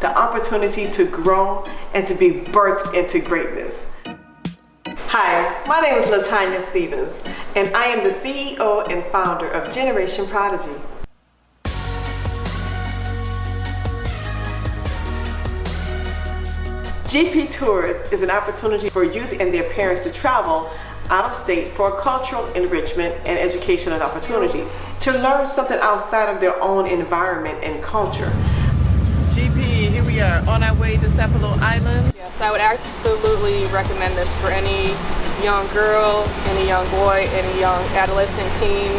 the opportunity to grow and to be birthed into greatness. Hi, my name is Latanya Stevens, and I am the CEO and founder of Generation Prodigy. GP Tours is an opportunity for youth and their parents to travel out of state for cultural enrichment and educational opportunities, to learn something outside of their own environment and culture. GP, here we are on our way to Sapelo Island. Yes, I would absolutely recommend this for any young girl, any young boy, any young adolescent teen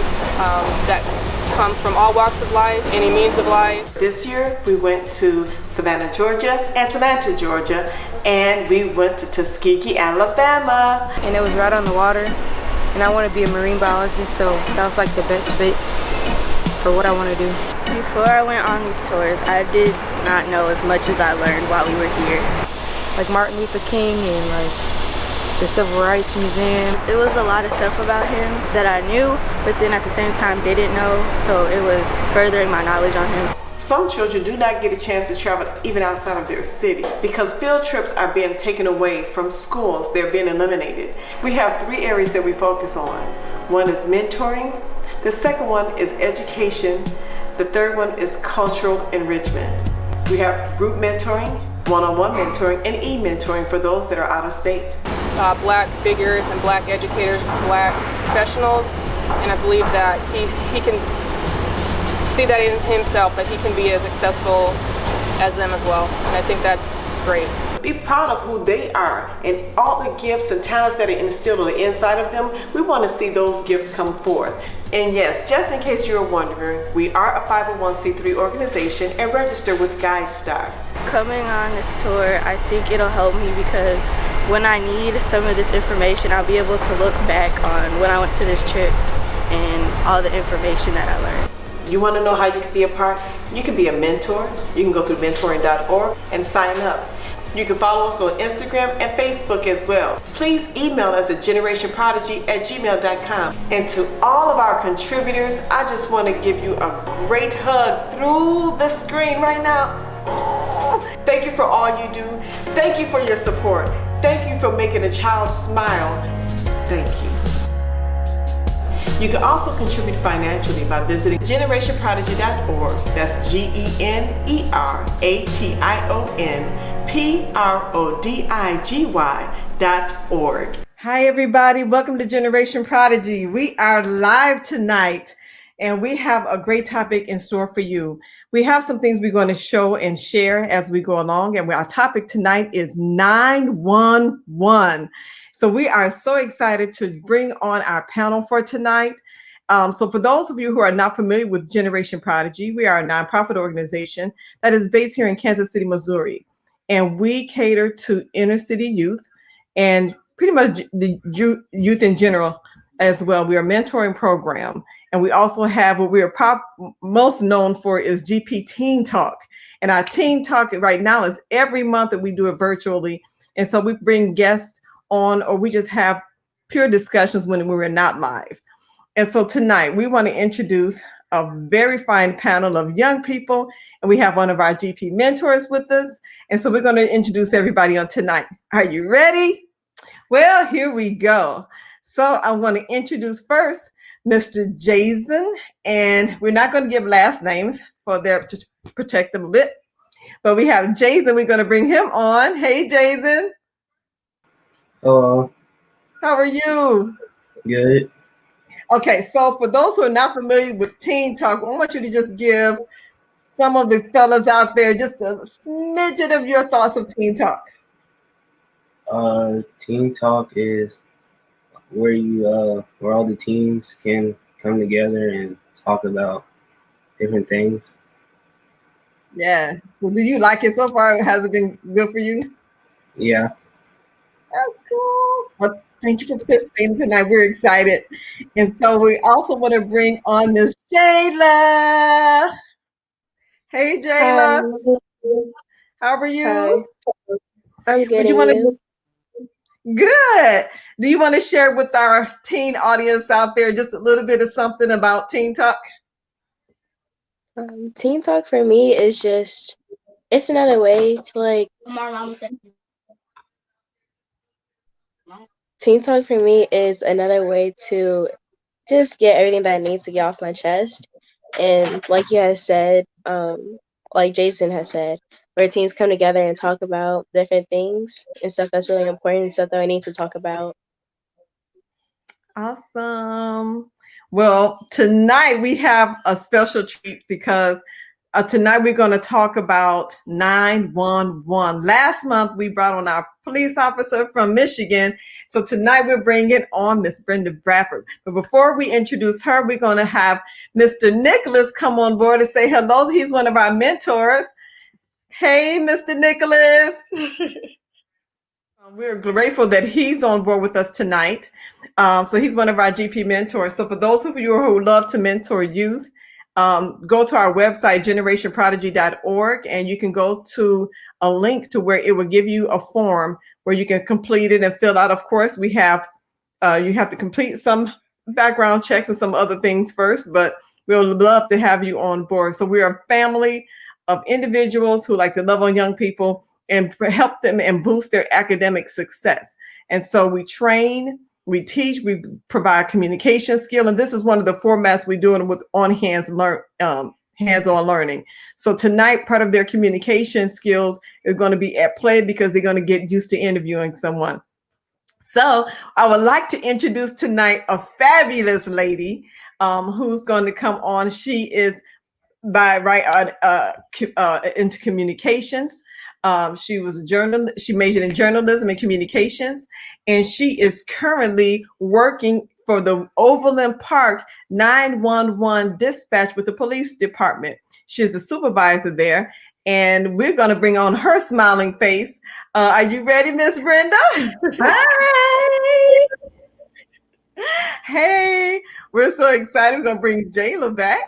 that come from all walks of life, any means of life. This year we went to Savannah, Georgia, Atlanta, Georgia, and we went to Tuskegee, Alabama. And it was right on the water, and I want to be a marine biologist, so that was like the best fit for what I want to do. Before I went on these tours, I did not know as much as I learned while we were here. Like Martin Luther King and like the Civil Rights Museum. There was a lot of stuff about him that I knew, but then at the same time didn't know, so it was furthering my knowledge on him. Some children do not get a chance to travel even outside of their city because field trips are being taken away from schools. They're being eliminated. We have 3 areas that we focus on. One is mentoring. The second one is education. The third one is cultural enrichment. We have group mentoring, one-on-one mentoring, and e-mentoring for those that are out of state. Black figures and black educators, black professionals, and I believe that he can see that in himself, that he can be as successful as them as well, and I think that's great. Be proud of who they are and all the gifts and talents that are instilled on the inside of them. We want to see those gifts come forth. And yes, just in case you're wondering, we are a 501c3 organization and registered with GuideStar. Coming on this tour, I think it'll help me because when I need some of this information, I'll be able to look back on when I went to this trip and all the information that I learned. You want to know how you can be a part? You can be a mentor. You can go through mentoring.org and sign up. You can follow us on Instagram and Facebook as well. Please email us at generationprodigy@gmail.com. And to all of our contributors, I just want to give you a great hug through the screen right now. Thank you for all you do. Thank you for your support. Thank you for making a child smile. Thank you. You can also contribute financially by visiting generationprodigy.org. That's GenerationProdigy.org. Hi everybody, welcome to Generation Prodigy. We are live tonight and we have a great topic in store for you. We have some things we're going to show and share as we go along, and our topic tonight is 911. So we are so excited to bring on our panel for tonight. So for those of you who are not familiar with Generation Prodigy, we are a nonprofit organization that is based here in Kansas City, Missouri. And we cater to inner city youth and pretty much the youth in general as well. We are a mentoring program. And we also have what we are most known for is GP Teen Talk. And our Teen Talk right now is every month that we do it virtually. And so we bring guests on, or we just have pure discussions when we're not live. And so tonight we want to introduce a very fine panel of young people, and we have one of our GP mentors with us. And so we're going to introduce everybody on tonight. Are you ready? Well, here we go. So I want to introduce first Mr. Jason, and we're not going to give last names to protect them a bit, but we have Jason. We're going to bring him on. Hey, Jason. Hello. How are you? Good. Okay, so for those who are not familiar with Teen Talk, I want you to just give some of the fellas out there just a smidget of your thoughts of Teen Talk. Teen Talk is where where all the teens can come together and talk about different things. Yeah. So do you like it so far? Has it been good for you? Yeah. That's cool. Well, thank you for participating tonight. We're excited. And so we also want to bring on Miss Jayla. Hey, Jayla. How are you? Hi. I'm good. Good. Do you want to share with our teen audience out there just a little bit of something about Teen Talk? Teen Talk for me is just It's another way to like Teen Talk for me is another way to just get everything that I need to get off my chest. And like you had said, like Jason has said, where teens come together and talk about different things and stuff that's really important and stuff that I need to talk about. Awesome. Well, tonight we have a special treat because tonight we're going to talk about 911. Last month we brought on our police officer from Michigan. So tonight we're bringing on Miss Brenda Bradford. But before we introduce her, we're going to have Mr. Nicholas come on board and say hello. He's one of our mentors. Hey, Mr. Nicholas. We're grateful that he's on board with us tonight. So he's one of our GP mentors. So for those of you who love to mentor youth, go to our website, generationprodigy.org, and you can go to a link to where it will give you a form where you can complete it and fill out. Of course, we have, you have to complete some background checks and some other things first, but we'll love to have you on board. So we are a family of individuals who like to love on young people and help them and boost their academic success. And so we train, we teach, we provide communication skill, and this is one of the formats we do it with hands-on learning. So tonight, part of their communication skills is going to be at play because they're going to get used to interviewing someone. So I would like to introduce tonight a fabulous lady who's going to come on. She is into communications. She was a journalist. She majored in journalism and communications, and she is currently working for the Overland Park 911 dispatch with the police department. She's a supervisor there, and we're going to bring on her smiling face. Are you ready, Miss Brenda? Hi. Hey, we're so excited. We're going to bring Jayla back.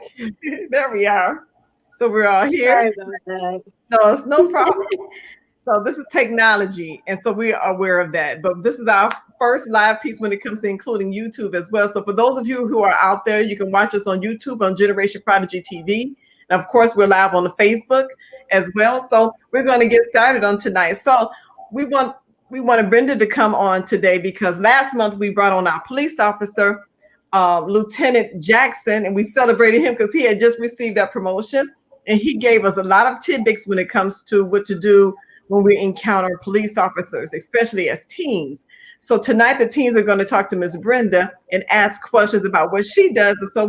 There we are. So we're all here. Sorry about that. No, it's no problem. So this is technology, and so we are aware of that. But this is our first live piece when it comes to including YouTube as well. So for those of you who are out there, you can watch us on YouTube on Generation Prodigy TV. And of course, we're live on the Facebook as well. So we're going to get started on tonight. So we want Brenda to come on today because last month we brought on our police officer, Lieutenant Jackson, and we celebrated him because he had just received that promotion. And he gave us a lot of tidbits when it comes to what to do when we encounter police officers, especially as teens. So tonight, the teens are going to talk to Ms. Brenda and ask questions about what she does. And so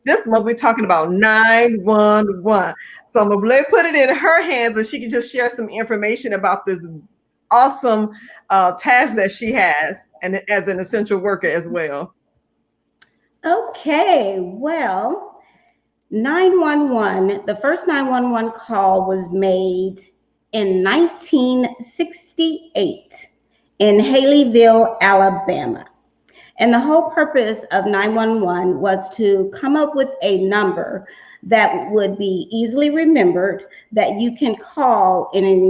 this month, we're talking about 911. So I'm going to put it in her hands and she can just share some information about this awesome task that she has and as an essential worker as well. Okay, well, 911, the first 911 call was made in 1968 in Haleyville, Alabama. And the whole purpose of 911 was to come up with a number that would be easily remembered that you can call in an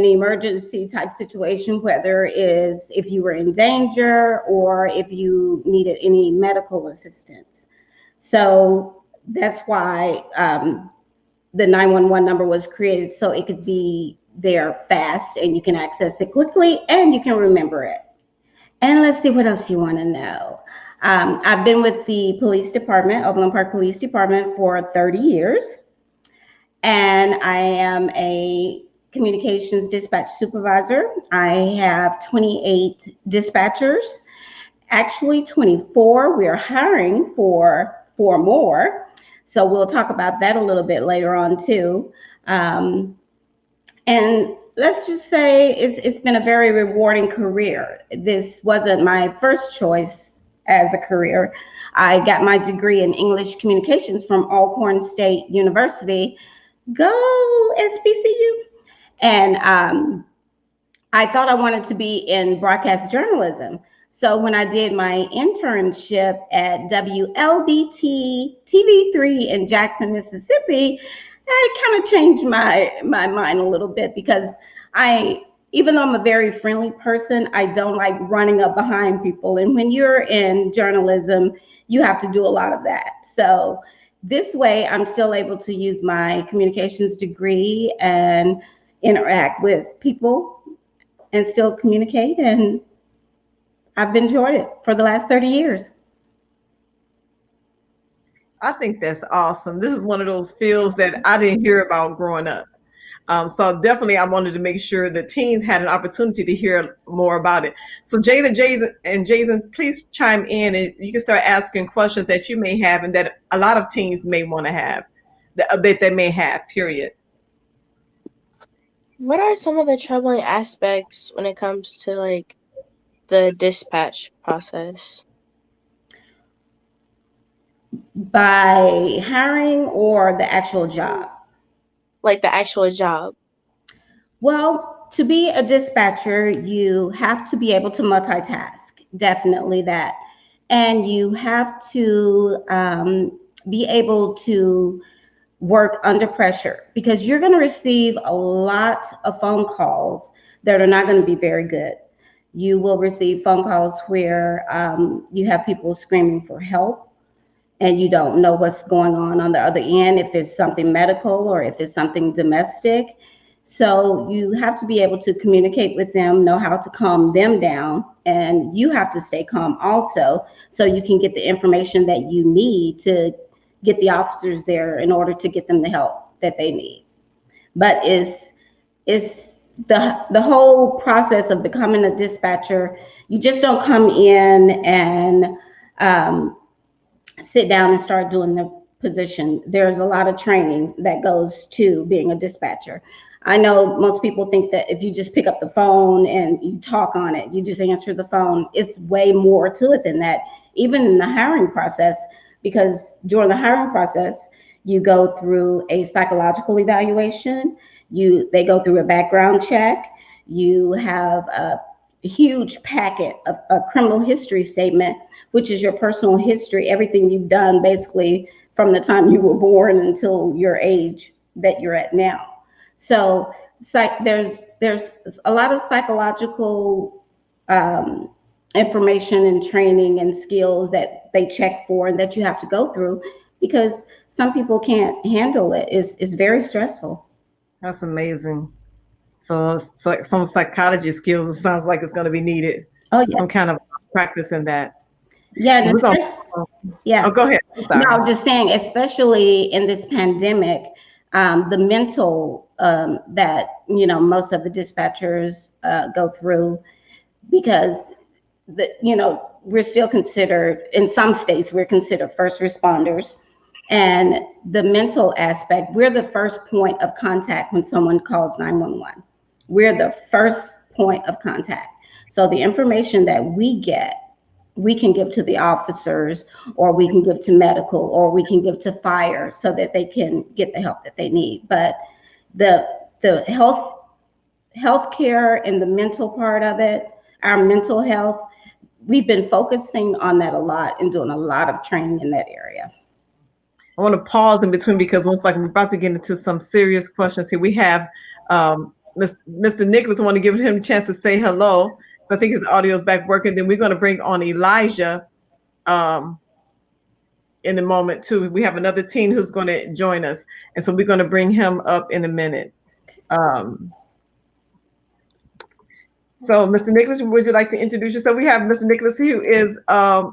emergency type situation, whether it is if you were in danger or if you needed any medical assistance. So that's why the 911 number was created, so it could be there fast and you can access it quickly and you can remember it. And let's see what else you want to know. I've been with the police department, Overland Park Police Department, for 30 years. And I am a communications dispatch supervisor. I have 28 dispatchers, actually 24. We are hiring for 4 more. So we'll talk about that a little bit later on too. And let's just say it's been a very rewarding career. This wasn't my first choice as a career. I got my degree in English communications from Alcorn State University. Go SBCU. And I thought I wanted to be in broadcast journalism. So when I did my internship at WLBT TV3 in Jackson, Mississippi, I kind of changed my mind a little bit because even though I'm a very friendly person, I don't like running up behind people. And when you're in journalism, you have to do a lot of that. So this way, I'm still able to use my communications degree and interact with people and still communicate. And I've enjoyed it for the last 30 years. I think that's awesome. This is one of those fields that I didn't hear about growing up. So definitely, I wanted to make sure the teens had an opportunity to hear more about it. So Jada, Jason, please chime in, and you can start asking questions that you may have and that a lot of teens may want to have, that they may have, period. What are some of the troubling aspects when it comes to like the dispatch process? By hiring or the actual job? Like the actual job? Well, to be a dispatcher, you have to be able to multitask, definitely that. And you have to be able to work under pressure because you're going to receive a lot of phone calls that are not going to be very good. You will receive phone calls where you have people screaming for help and you don't know what's going on the other end, if it's something medical or if it's something domestic. So you have to be able to communicate with them, know how to calm them down, and you have to stay calm also so you can get the information that you need to get the officers there in order to get them the help that they need. But it's the whole process of becoming a dispatcher. You just don't come in and sit down and start doing the position. There's a lot of training that goes to being a dispatcher. I know most people think that if you just pick up the phone and you talk on it, you just answer the phone. It's way more to it than that, even in the hiring process, because during the hiring process, you go through a psychological evaluation, they go through a background check, you have a huge packet of a criminal history statement, which is your personal history, everything you've done basically from the time you were born until your age that you're at now. So there's a lot of psychological information and training and skills that they check for and that you have to go through because some people can't handle it. It's very stressful. That's amazing. So some psychology skills, it sounds like it's going to be needed. Oh, yeah. Some kind of practice in that. Yeah. Yeah. Oh, go ahead. No, I was just saying, especially in this pandemic, the mental that, most of the dispatchers go through, because we're still considered, in some states, we're considered first responders. And the mental aspect, we're the first point of contact when someone calls 911. We're the first point of contact. So the information that we get, we can give to the officers, or we can give to medical, or we can give to fire so that they can get the help that they need. But the healthcare and the mental part of it, our mental health, we've been focusing on that a lot and doing a lot of training in that area. I want to pause in between because we're about to get into some serious questions here. We have Mr. Nicholas. I want to give him a chance to say hello. I think his audio is back working. Then we're going to bring on Elijah in a moment too. We have another teen who's going to join us, and so we're going to bring him up in a minute. So, Mr. Nicholas, would you like to introduce yourself? We have Mr. Nicholas, who is a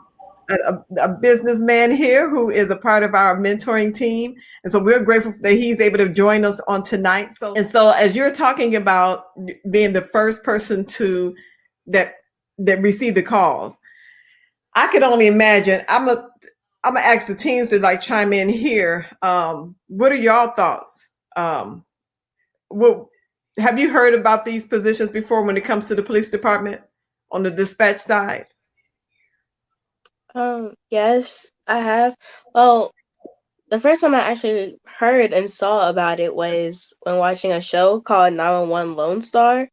businessman here, who is a part of our mentoring team, and so we're grateful that he's able to join us on tonight. So as you're talking about being the first person that received the calls, I could only imagine. I'm gonna ask the teens to chime in here. What are y'all thoughts? Have you heard about these positions before when it comes to the police department on the dispatch side? Yes, I have. Well, the first time I actually heard and saw about it was when watching a show called 911 Lone Star.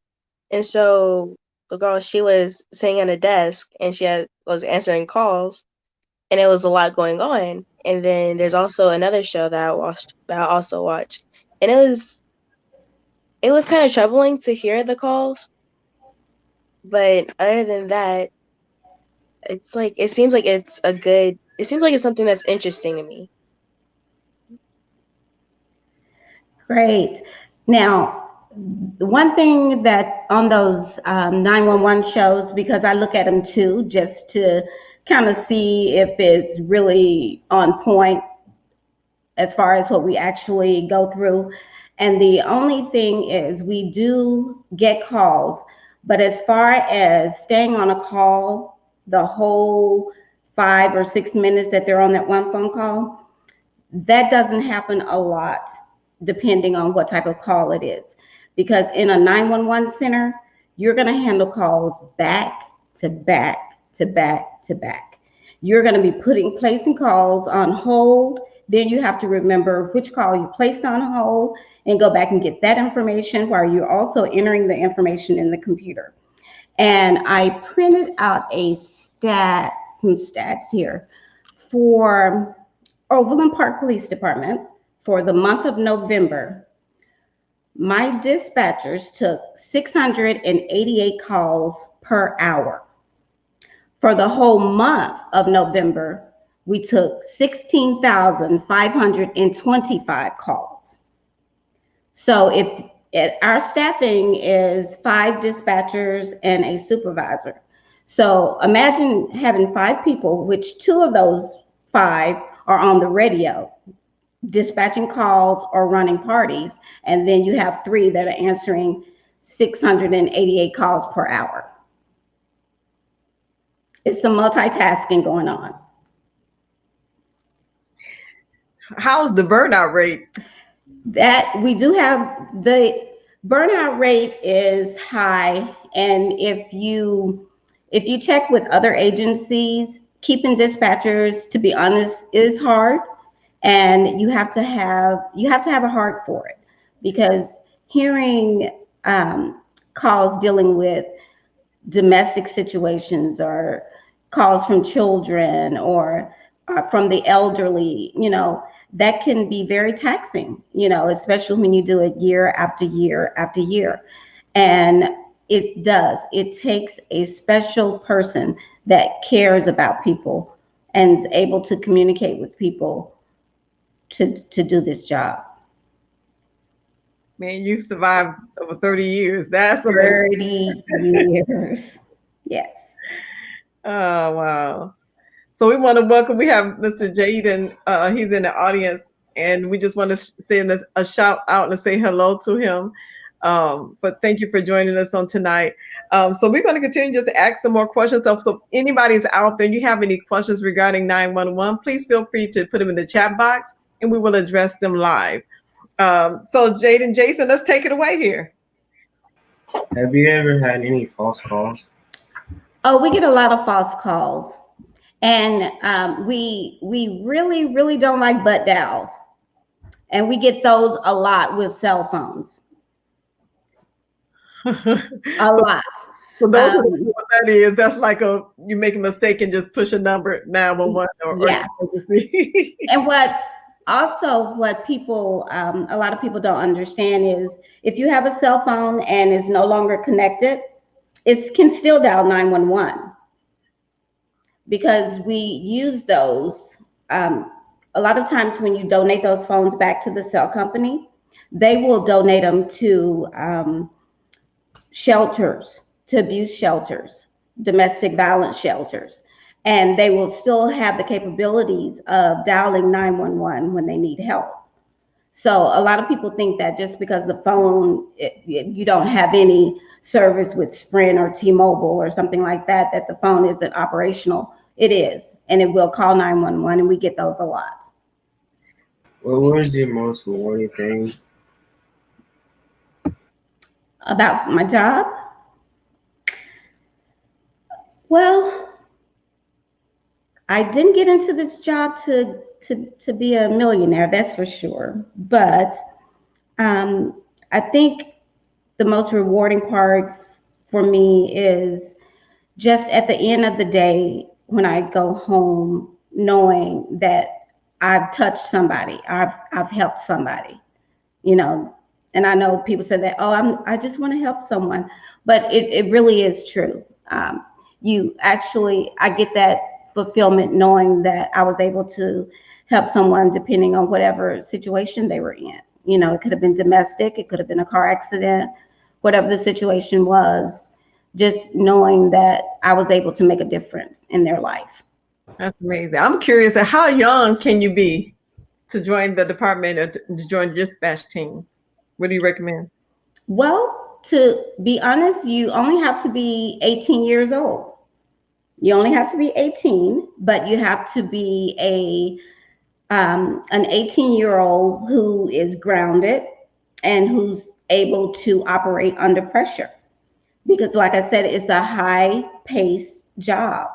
And so the girl, she was sitting at a desk and was answering calls, and it was a lot going on. And then there's also another show that I also watched, and it was kind of troubling to hear the calls. But other than that, it seems like it's something that's interesting to me. Great. Now, the one thing that on those 911 shows, because I look at them too, just to kind of see if it's really on point as far as what we actually go through. And the only thing is we do get calls, but as far as staying on a call the whole 5 or 6 minutes that they're on that one phone call, that doesn't happen a lot depending on what type of call it is. Because in a 911 center, you're going to handle calls back to back to back to back. You're going to be placing calls on hold. Then you have to remember which call you placed on hold and go back and get that information while you're also entering the information in the computer. And I printed out some stats here for Overland Park Police Department for the month of November. My dispatchers took 688 calls per hour. For the whole month of November, we took 16,525 calls. So if our staffing is 5 dispatchers and a supervisor. So imagine having 5 people, which 2 of those 5 are on the radio, dispatching calls or running parties, and then you have 3 that are answering 688 calls per hour. It's some multitasking going on. How's the burnout rate? That we do have, the burnout rate is high, and if you check with other agencies, keeping dispatchers, to be honest, is hard, and you have to have a heart for it, because hearing calls dealing with domestic situations or calls from children or from the elderly, that can be very taxing, especially when you do it year after year after year. And it takes a special person that cares about people and is able to communicate with people to do this job. Man, you survived over 30 years. That's 30 years. Yes. Oh, wow. So we want to welcome, we have Mr. Jaden. He's in the audience, and we just want to send a shout out and say hello to him. But thank you for joining us on tonight. So we're going to continue just to ask some more questions. So if anybody's out there and you have any questions regarding 911, please feel free to put them in the chat box and we will address them live. So Jaden, Jason, let's take it away here. Have you ever had any false calls? Oh, we get a lot of false calls. And we really, really don't like butt dials. And we get those a lot with cell phones. A lot. For those who don't know what that is, that's like you make a mistake and just push a number 911 or yeah. And what people, a lot of people don't understand is if you have a cell phone and it's no longer connected, it can still dial 911. Because we use those, a lot of times when you donate those phones back to the cell company, they will donate them to shelters, to abuse shelters, domestic violence shelters, and they will still have the capabilities of dialing 911 when they need help. So a lot of people think that just because the phone, you don't have any service with Sprint or T-Mobile or something like that, that the phone isn't operational. It is, and it will call 911, and we get those a lot. Well, what was the most rewarding thing about my job? Well, I didn't get into this job to be a millionaire, that's for sure. But I think the most rewarding part for me is just at the end of the day, when I go home, knowing that I've touched somebody, I've helped somebody, and I know people say that, I just want to help someone, but it really is true. I get that fulfillment knowing that I was able to help someone depending on whatever situation they were in. You know, it could have been domestic, it could have been a car accident, whatever the situation was, just knowing that I was able to make a difference in their life. That's amazing. I'm curious, how young can you be to join the department or to join dispatch team? What do you recommend? Well, to be honest, you only have to be 18 years old. You only have to be 18, but you have to be an 18-year-old who is grounded and who's able to operate under pressure. Because like I said, it's a high-paced job.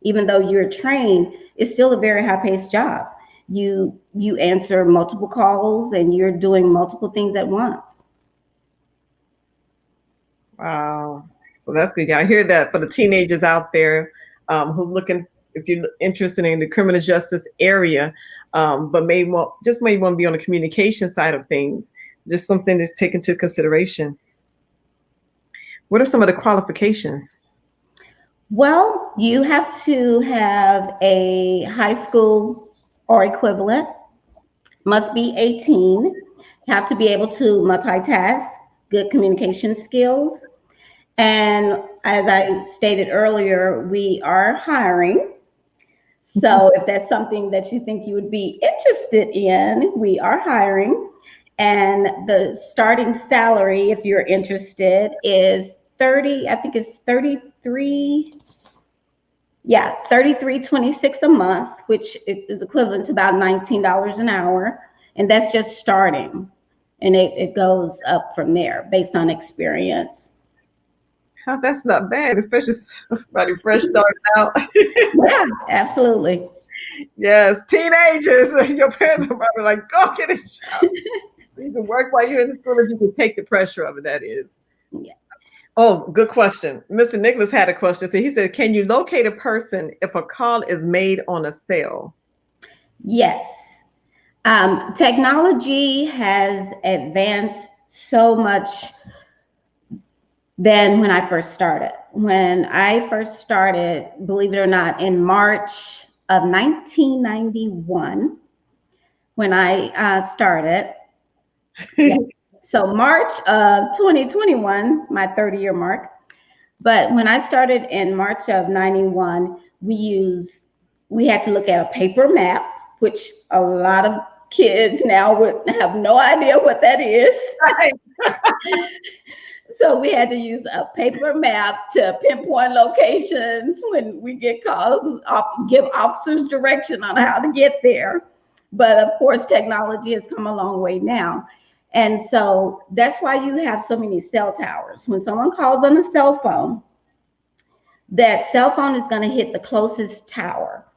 Even though you're trained, it's still a very high-paced job. You answer multiple calls and you're doing multiple things at once. Wow. So that's good. I hear that for the teenagers out there who's looking, if you're interested in the criminal justice area, but may want to be on the communication side of things, just something to take into consideration. What are some of the qualifications? Well, you have to have a high school or equivalent, must be 18, you have to be able to multitask, good communication skills. And as I stated earlier, we are hiring. So if that's something that you think you would be interested in, we are hiring. And the starting salary, if you're interested, is $33.26 a month, which is equivalent to about $19 an hour. And that's just starting. And it goes up from there based on experience. Oh, that's not bad, especially somebody fresh starting out. Yeah, absolutely. Yes, teenagers, your parents are probably like, go get a job. You can work while you're in school if you can take the pressure of it, that is. Yeah. Oh, good question. Mr. Nicholas had a question. So he said, can you locate a person if a call is made on a cell? Yes. Technology has advanced so much than when I first started. When I first started, believe it or not, in March of 1991, when I started, yeah. So March of 2021, my 30-year mark. But when I started in March of 91, we had to look at a paper map, which a lot of kids now would have no idea what that is. So we had to use a paper map to pinpoint locations when we get calls, give officers direction on how to get there. But of course, technology has come a long way now. And so that's why you have so many cell towers. When someone calls on a cell phone, that cell phone is going to hit the closest tower.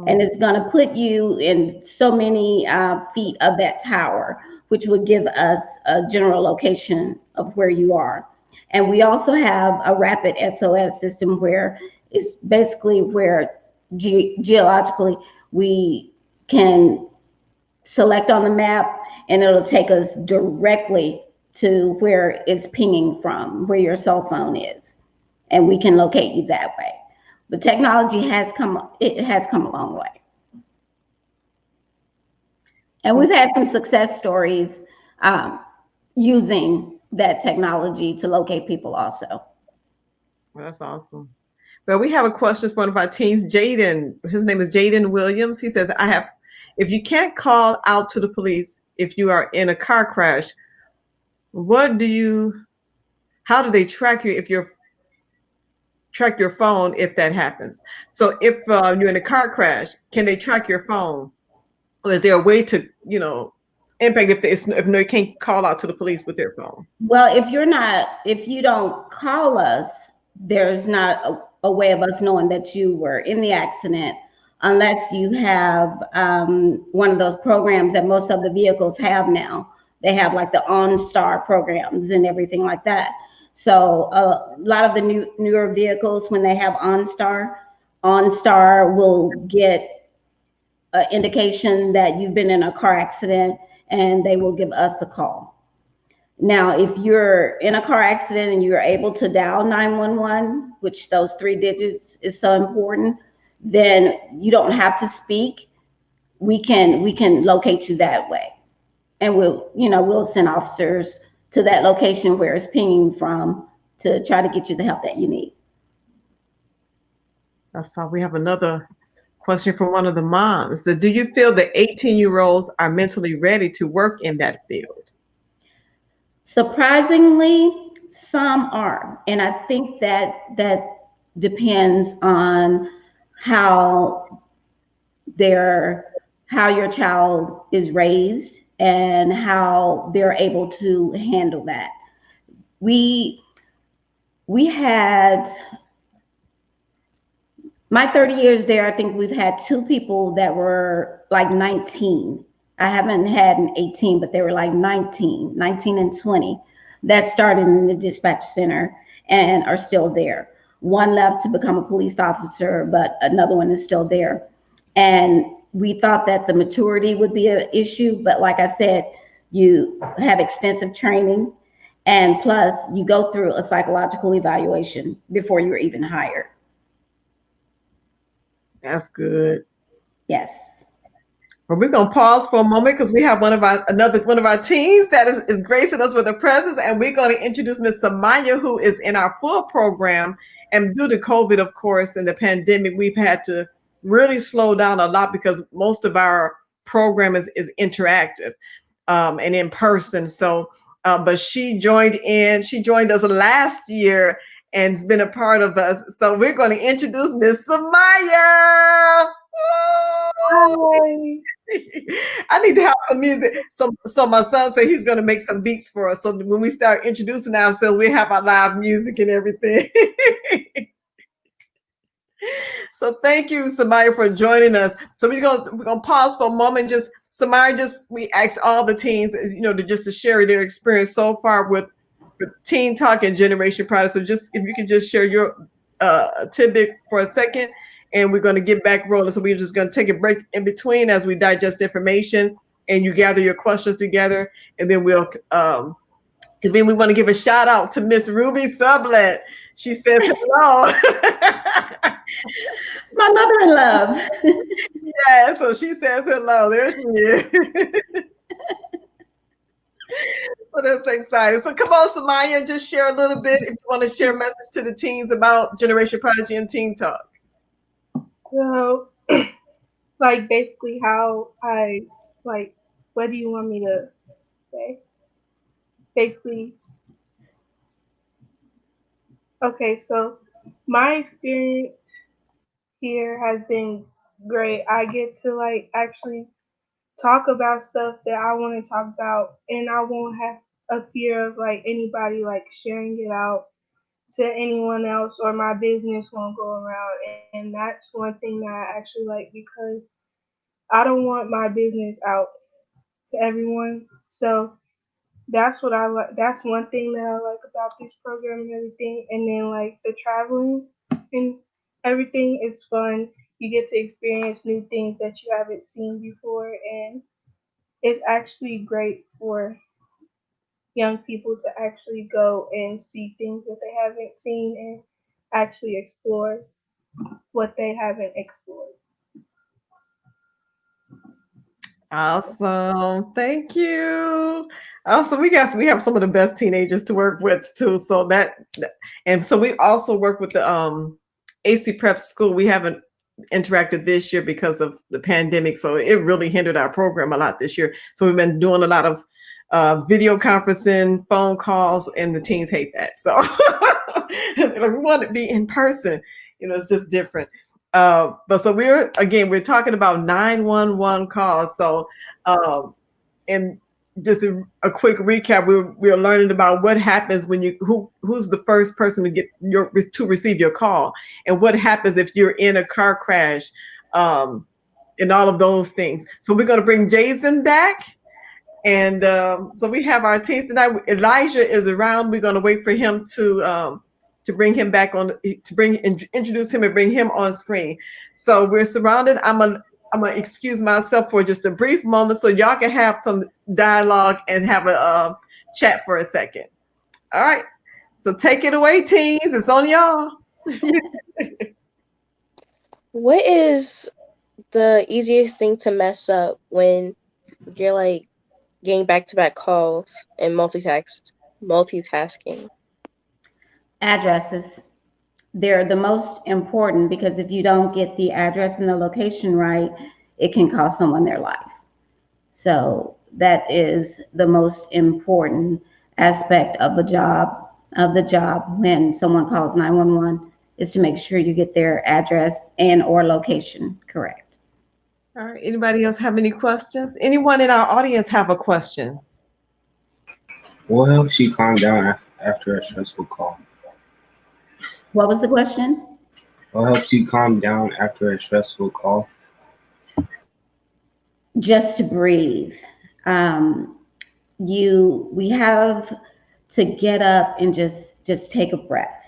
And it's going to put you in so many feet of that tower, which would give us a general location of where you are. And we also have a rapid SOS system where it's basically where geologically we can select on the map and it'll take us directly to where it's pinging from, where your cell phone is. And we can locate you that way. But technology has come a long way. And we've had some success stories using that technology to locate people also. That's awesome. Well, we have a question from one of our teens, Jaden. His name is Jaden Williams. He says, if you can't call out to the police if you are in a car crash, how do they track you if you're track your phone if that happens? So if you're in a car crash, can they track your phone? Or is there a way to, impact if they can't call out to the police with their phone? Well, if you don't call us, there's not a way of us knowing that you were in the accident unless you have one of those programs that most of the vehicles have now. They have like the OnStar programs and everything like that. So a lot of the newer vehicles, when they have OnStar will get an indication that you've been in a car accident and they will give us a call. Now, if you're in a car accident and you're able to dial 911, which those 3 digits is so important, then you don't have to speak. We can locate you that way. and we'll send officers to that location where it's pinging from to try to get you the help that you need. That's all. We have another question from one of the moms. So do you feel that 18-year-olds are mentally ready to work in that field? Surprisingly, some are. And I think that depends on how your child is raised and how they're able to handle that. We had my 30 years there, I think we've had 2 people that were like 19. I haven't had an 18, but they were like 19 and 20 that started in the dispatch center and are still there. One left to become a police officer, but another one is still there. And we thought that the maturity would be an issue, but like I said, you have extensive training, and plus you go through a psychological evaluation before you're even hired. That's good. Yes. Well, we're gonna pause for a moment because we have another one of our teens that is gracing us with a presence, and we're going to introduce Miss Samaya, who is in our full program. And due to COVID, of course, and the pandemic, we've had to really slow down a lot because most of our program is interactive and in person. So, but she joined us last year and has been a part of us. So we're going to introduce Miss Samaya. Oh. I need to have some music. So my son said he's going to make some beats for us. So when we start introducing ourselves, we have our live music and everything. So thank you, Samaya, for joining us. So we're gonna pause for a moment. Samaya, we asked all the teens, to share their experience so far with Teen Talk and Generation Pride. So if you could just share your tidbit for a second, and we're going to get back rolling. So we're just going to take a break in between as we digest information and you gather your questions together. And then we want to give a shout out to Miss Ruby Sublett. She says hello. My mother-in-law. Yeah, so she says hello. There she is. So that's exciting. So come on, Samaya, just share a little bit if you want to share a message to the teens about Generation Prodigy and Teen Talk. So, basically how what do you want me to say? Basically, okay, so my experience here has been great. I get to actually talk about stuff that I want to talk about, and I won't have a fear of anybody sharing it out to anyone else, or my business won't go around. And that's one thing that I actually like, because I don't want my business out to everyone. So that's what I like. That's one thing that I like about this program and everything. And then the traveling and everything is fun. You get to experience new things that you haven't seen before, and it's actually great for young people to actually go and see things that they haven't seen and actually explore what they haven't explored. Awesome. Thank you. Also, we have some of the best teenagers to work with too. So so we also work with the AC Prep School. We haven't interacted this year because of the pandemic. So it really hindered our program a lot this year. So we've been doing a lot of video conferencing, phone calls, and the teens hate that. So we want to be in person. It's just different. But so we're talking about 911 calls. So and just a quick recap, we're learning about what happens when who's the first person to receive your call, and what happens if you're in a car crash, and all of those things. So we're going to bring Jason back. And so we have our teens tonight. Elijah is around. We're going to wait for him to bring him back on, introduce him and bring him on screen. So we're surrounded. I'm gonna excuse myself for just a brief moment so y'all can have some dialogue and have a chat for a second. All right. So take it away, teens. It's on y'all. What is the easiest thing to mess up when you're getting back-to-back calls, and multitasking. Addresses. They're the most important because if you don't get the address and the location right, it can cost someone their life. So that is the most important aspect of the job when someone calls 911 is to make sure you get their address and or location correct. All right. Anybody else have any questions? Anyone in our audience have a question? What helps you calm down after a stressful call? What was the question? What helps you calm down after a stressful call? Just to breathe. We have to get up and just take a breath.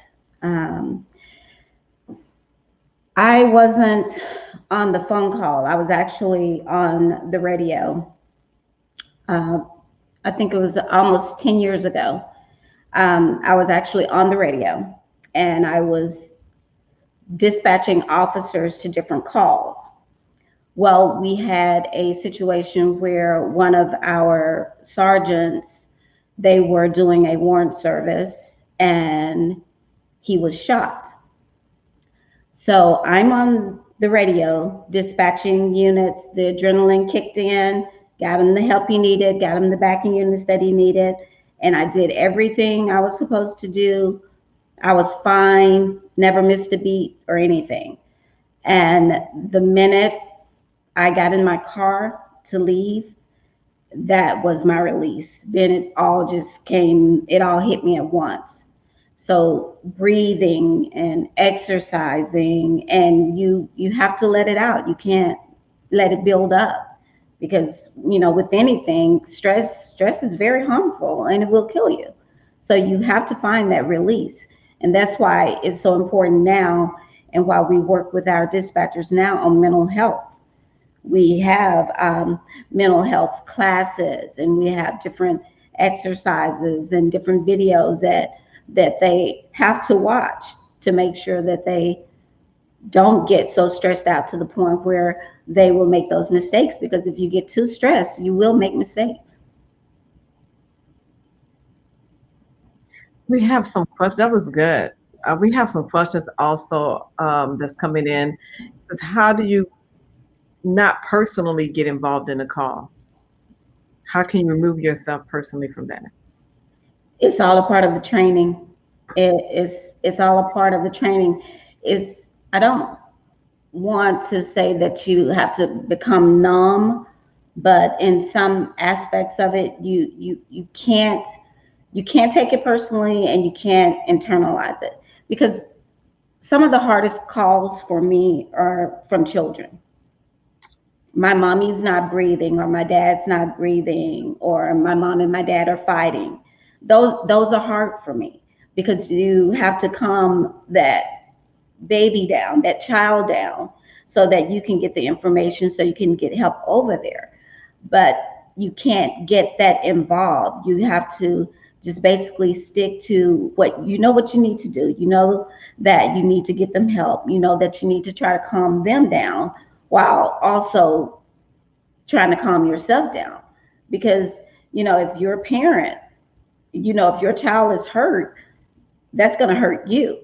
I wasn't on the phone call. I was actually on the radio. I think it was almost 10 years ago. I was actually on the radio and I was dispatching officers to different calls. Well, we had a situation where one of our sergeants, they were doing a warrant service and he was shot. So I'm on the radio dispatching units, the adrenaline kicked in, got him the help he needed, got him the backing units that he needed, and I did everything I was supposed to do. I was fine, never missed a beat or anything. And the minute I got in my car to leave, that was my release. Then it all just came, it all hit me at once. So breathing and exercising, and you have to let it out. You can't let it build up because, with anything, stress is very harmful and it will kill you. So you have to find that release. And that's why it's so important now, and why we work with our dispatchers now on mental health. We have mental health classes, and we have different exercises and different videos that they have to watch to make sure that they don't get so stressed out to the point where they will make those mistakes. Because if you get too stressed, you will make mistakes. We have some questions. That was good. We have some questions also that's coming in. It says, how do you not personally get involved in a call? How can you remove yourself personally from that? It's all a part of the training. It's all a part of the training. I don't want to say that you have to become numb, but in some aspects of it, you can't take it personally, and you can't internalize it, because some of the hardest calls for me are from children. My mommy's not breathing, or my dad's not breathing, or my mom and my dad are fighting. Those are hard for me, because you have to calm that baby down, that child down, so that you can get the information, so you can get help over there. But you can't get that involved. You have to just basically stick to what you need to do. You know that you need to get them help. You know that you need to try to calm them down while also trying to calm yourself down. Because, if you're a parent, if your child is hurt, that's going to hurt you.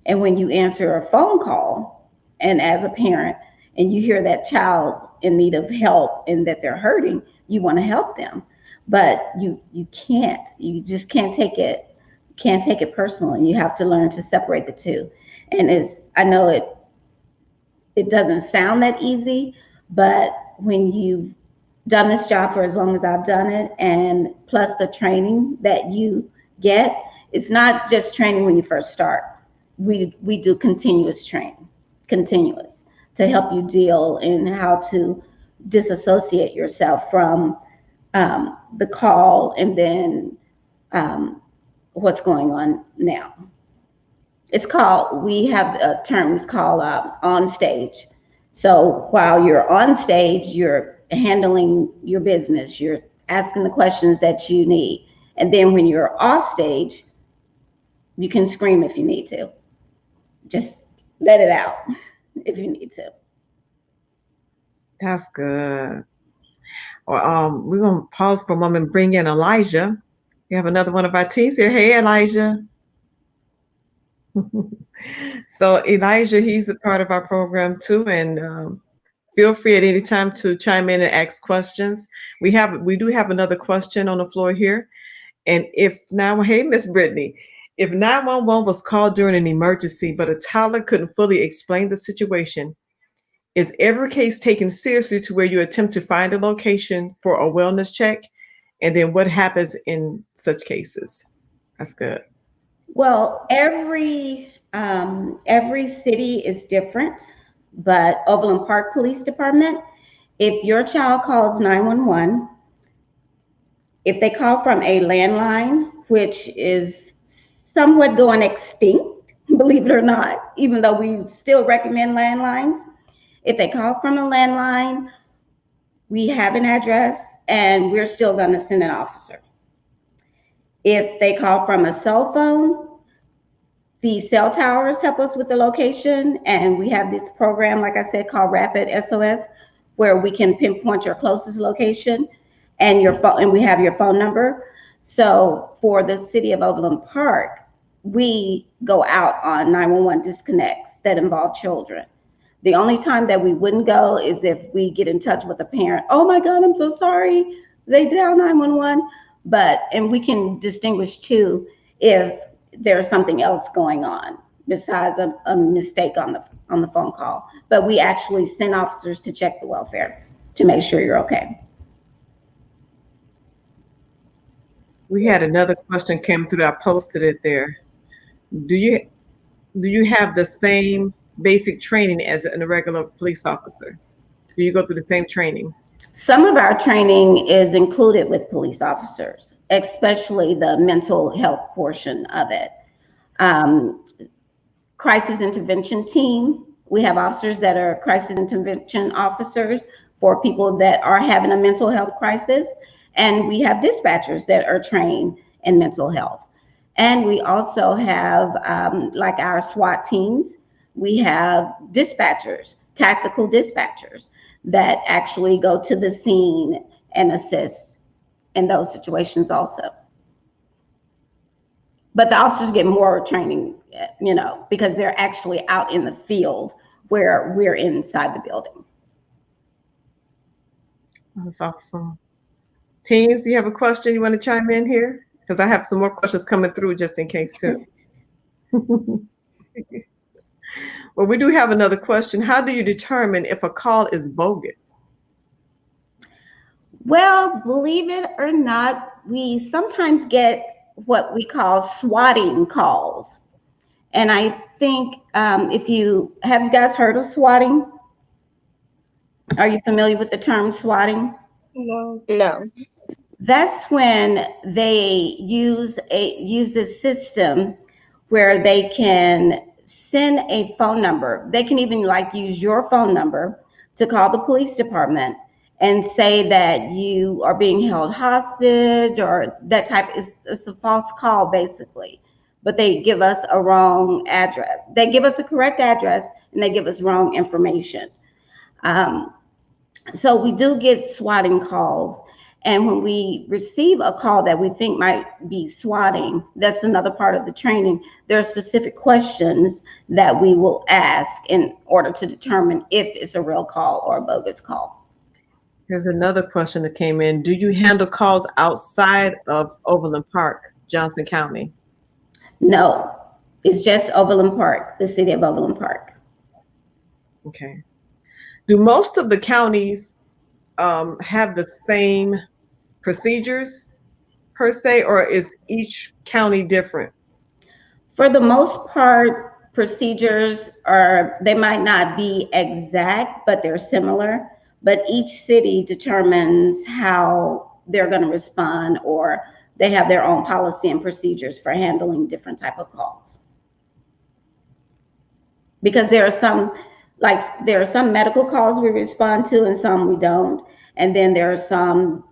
And when you answer a phone call, and as a parent, and you hear that child in need of help and that they're hurting, you want to help them. But you just can't take it personally. You have to learn to separate the two. And I know it doesn't sound that easy, but when you've done this job for as long as I've done it, and plus the training that you get, it's not just training when you first start. We do continuous training, to help you deal in how to disassociate yourself from the call, and then what's going on now. We have terms called on stage. So while you're on stage, you're handling your business, you're asking the questions that you need. And then when you're off stage, you can scream if you need to. Just let it out if you need to. That's good. We're going to pause for a moment and bring in Elijah. We have another one of our teens here. Hey, Elijah. So Elijah, he's a part of our program too, and feel free at any time to chime in and ask questions. We do have another question on the floor here, and hey, Miss Brittany, if 911 was called during an emergency, but a toddler couldn't fully explain the situation, is every case taken seriously to where you attempt to find a location for a wellness check? And then what happens in such cases? That's good. Well, every city is different, but Overland Park Police Department, if your child calls 911, if they call from a landline, which is somewhat going extinct, believe it or not, even though we still recommend landlines, if they call from a landline, we have an address and we're still going to send an officer. If they call from a cell phone, the cell towers help us with the location, and we have this program, like I said, called Rapid SOS, where we can pinpoint your closest location and your phone, and we have your phone number. So for the city of Overland Park, we go out on 911 disconnects that involve children. The only time that we wouldn't go is if we get in touch with a parent. Oh my God, I'm so sorry. They dial 911. And we can distinguish too if there's something else going on besides a mistake on the phone call. But we actually send officers to check the welfare to make sure you're okay. We had another question came through. I posted it there. Do you have the same basic training as a regular police officer? Do you go through the same training? Some of our training is included with police officers, especially the mental health portion of it. Crisis intervention team, we have officers that are crisis intervention officers for people that are having a mental health crisis. And we have dispatchers that are trained in mental health. And we also have, like our SWAT teams, we have dispatchers, tactical dispatchers that actually go to the scene and assist in those situations also. But the officers get more training, because they're actually out in the field where we're inside the building. That's awesome. Teens, do you have a question you want to chime in here? Because I have some more questions coming through just in case too. Well, we do have another question. How do you determine if a call is bogus? Well, believe it or not, we sometimes get what we call swatting calls. And I think have you guys heard of swatting? Are you familiar with the term swatting? No. That's when they use this system where they can send a phone number. They can even use your phone number to call the police department and say that you are being held hostage or that type. It's a false call basically, but they give us a wrong address. They give us a correct address and they give us wrong information. So we do get swatting calls. And when we receive a call that we think might be swatting, that's another part of the training. There are specific questions that we will ask in order to determine if it's a real call or a bogus call. Here's another question that came in. Do you handle calls outside of Overland Park, Johnson County? No, it's just Overland Park, the city of Overland Park. Okay. Do most of the counties have the same procedures per se, or is each county different? For the most part, procedures they might not be exact, but they're similar. But each city determines how they're going to respond, or they have their own policy and procedures for handling different type of calls. Because there are some medical calls we respond to and some we don't. And then there are some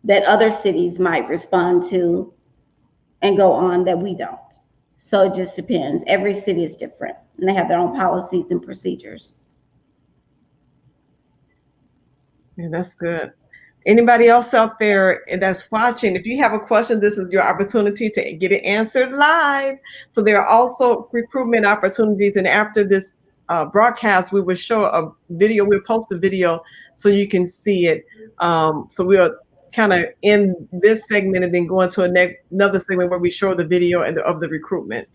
that other cities might respond to and go on that we don't. So it just depends. Every city is different and they have their own policies and procedures. Yeah, that's good. Anybody else out there that's watching, if you have a question, this is your opportunity to get it answered live. So there are also recruitment opportunities. And after this broadcast, we will show a video, we'll post a video so you can see it. So we'll kind of end this segment and then go into another segment where we show the video of the recruitment.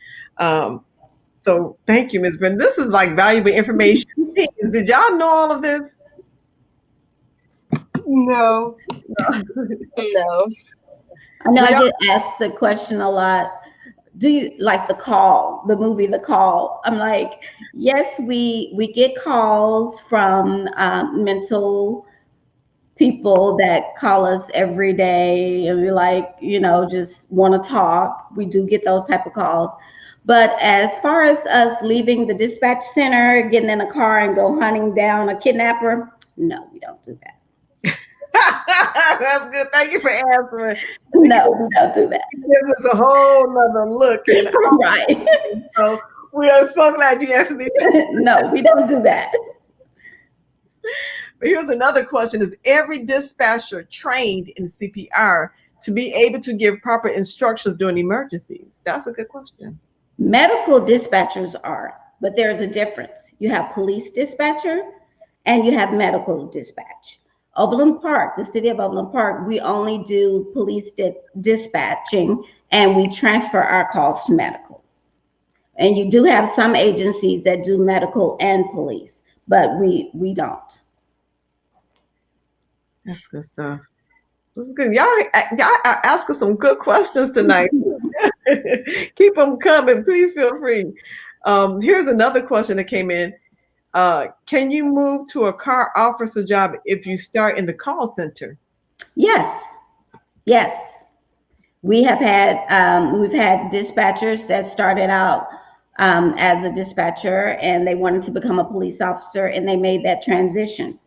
So thank you, Ms. Brenda. This is like valuable information. Did y'all know all of this? No. No. I know I get asked the question a lot. Do you like The Call, the movie The Call? I'm like, yes, we get calls from mental people that call us every day and we like, just want to talk. We do get those type of calls. But as far as us leaving the dispatch center, getting in a car and go hunting down a kidnapper, no, we don't do that. That's good. Thank you for answering. No, we don't do that. It gives us a whole nother look. Right. So we are so glad you answered these. No, we don't do that. But here's another question. Is every dispatcher trained in CPR to be able to give proper instructions during emergencies? That's a good question. Medical dispatchers are, but there's a difference. You have police dispatcher and you have medical dispatch. Overland Park, the city of Overland Park, we only do police dispatching and we transfer our calls to medical. And you do have some agencies that do medical and police, but we don't. That's good stuff. This is good. Y'all ask us some good questions tonight. Keep them coming. Please feel free. Here's another question that came in. Can you move to a car officer job if you start in the call center? Yes. We have had, we've had dispatchers that started out as a dispatcher and they wanted to become a police officer and they made that transition.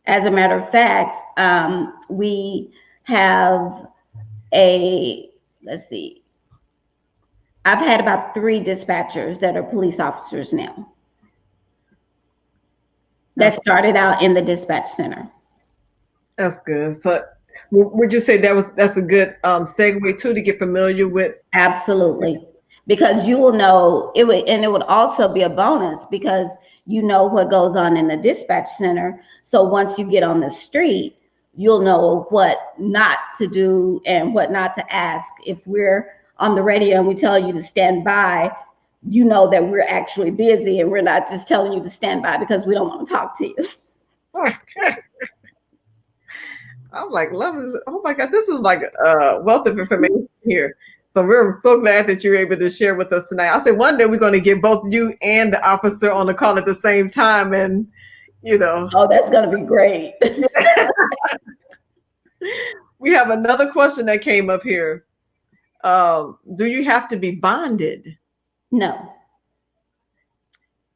As a matter of fact, we have I've had about 3 dispatchers that are police officers now. That started out in the dispatch center. That's good. So would you say that's a good segue too to get familiar with? Absolutely. Because you will know it would also be a bonus because you know what goes on in the dispatch center. So once you get on the street, you'll know what not to do and what not to ask. If we're on the radio and we tell you to stand by, you know that we're actually busy and we're not just telling you to stand by because we don't want to talk to you. I'm like, oh my God, this is like a wealth of information here. So we're so glad that you're able to share with us tonight. I said one day we're going to get both you and the officer on the call at the same time. And, Oh, that's going to be great. We have another question that came up here. Do you have to be bonded? No,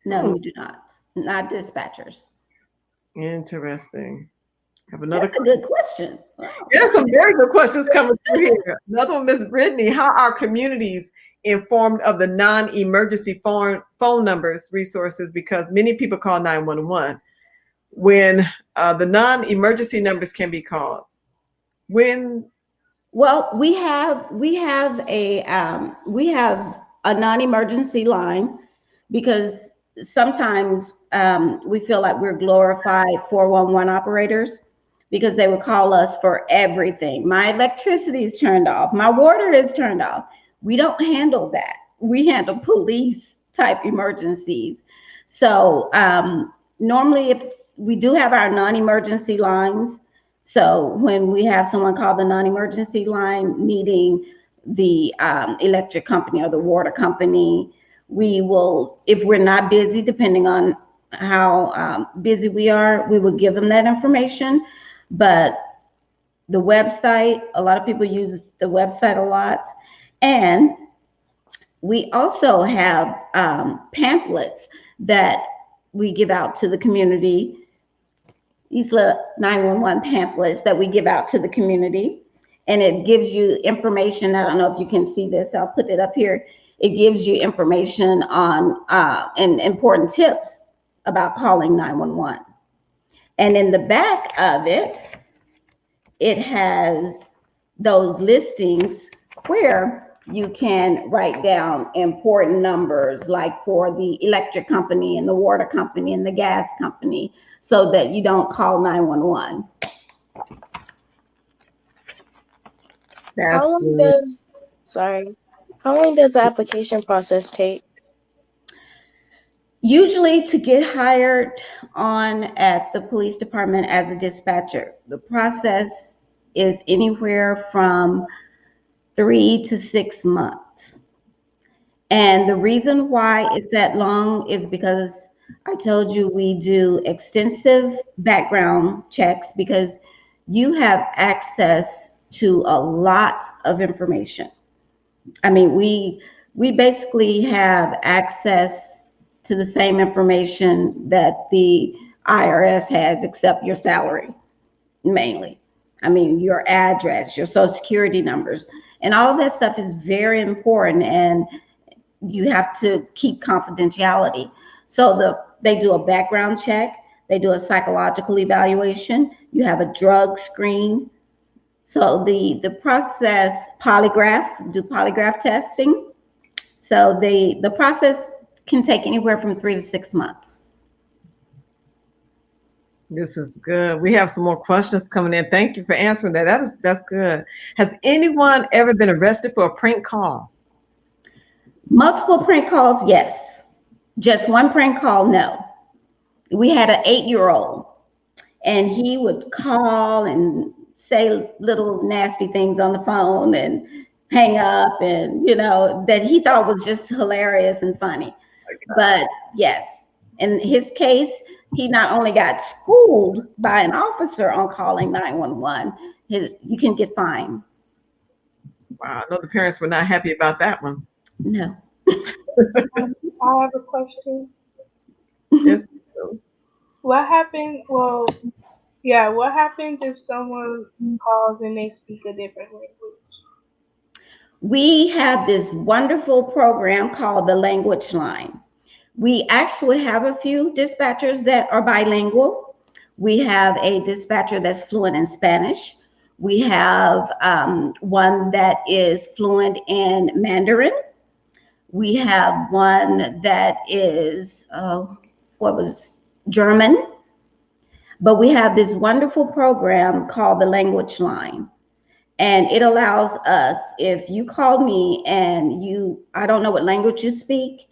you do not. Not dispatchers. Interesting. Have another. That's a good question. Wow. Yeah, some very good questions coming through here. Another one, Ms. Brittany. How are communities informed of the non-emergency phone numbers resources? Because many people call 911 when the non-emergency numbers can be called. Well, we have a non-emergency line because sometimes we feel like we're glorified 411 operators because they would call us for everything. My electricity is turned off. My water is turned off. We don't handle that. We handle police type emergencies. So normally if we do have our non-emergency lines. So when we have someone call the non-emergency line, meaning the electric company or the water company, we will, if we're not busy, depending on how busy we are, we will give them that information. But the website, a lot of people use the website a lot. And we also have pamphlets that we give out to the community, ISLA 911 pamphlets that we give out to the community. And it gives you information. I don't know if you can see this. I'll put it up here. It gives you information on and important tips about calling 911. And in the back of it, it has those listings where you can write down important numbers, like for the electric company and the water company and the gas company, so that you don't call 911. That's How long good. how long does the application process take? Usually to get hired on at the police department as a dispatcher, the process is anywhere from 3 to 6 months. And the reason why it's that long is because I told you we do extensive background checks, because you have access to a lot of information. I mean, we basically have access to the same information that the IRS has, except your salary, mainly. I mean, your address, your social security numbers, and all of that stuff is very important, and you have to keep confidentiality. So they do a background check, they do a psychological evaluation, you have a drug screen. So the process, do polygraph testing. So the process can take anywhere from 3 to 6 months. This is good. We have some more questions coming in. Thank you for answering that. That's good. Has anyone ever been arrested for a prank call? Multiple prank calls, yes. Just one prank call, no. We had an 8-year-old, and he would call and say little nasty things on the phone and hang up, and that he thought was just hilarious and funny. But yes, in his case, he not only got schooled by an officer on calling 911, you can get fined. Wow, I know the parents were not happy about that one. No. I have a question. Yes. What happens? Well, yeah. What happens if someone calls and they speak a different language? We have this wonderful program called the Language Line. We actually have a few dispatchers that are bilingual. We have a dispatcher that's fluent in Spanish. We have one that is fluent in Mandarin. We have one that is, German. But we have this wonderful program called the Language Line. And it allows us, if you call me and I don't know what language you speak,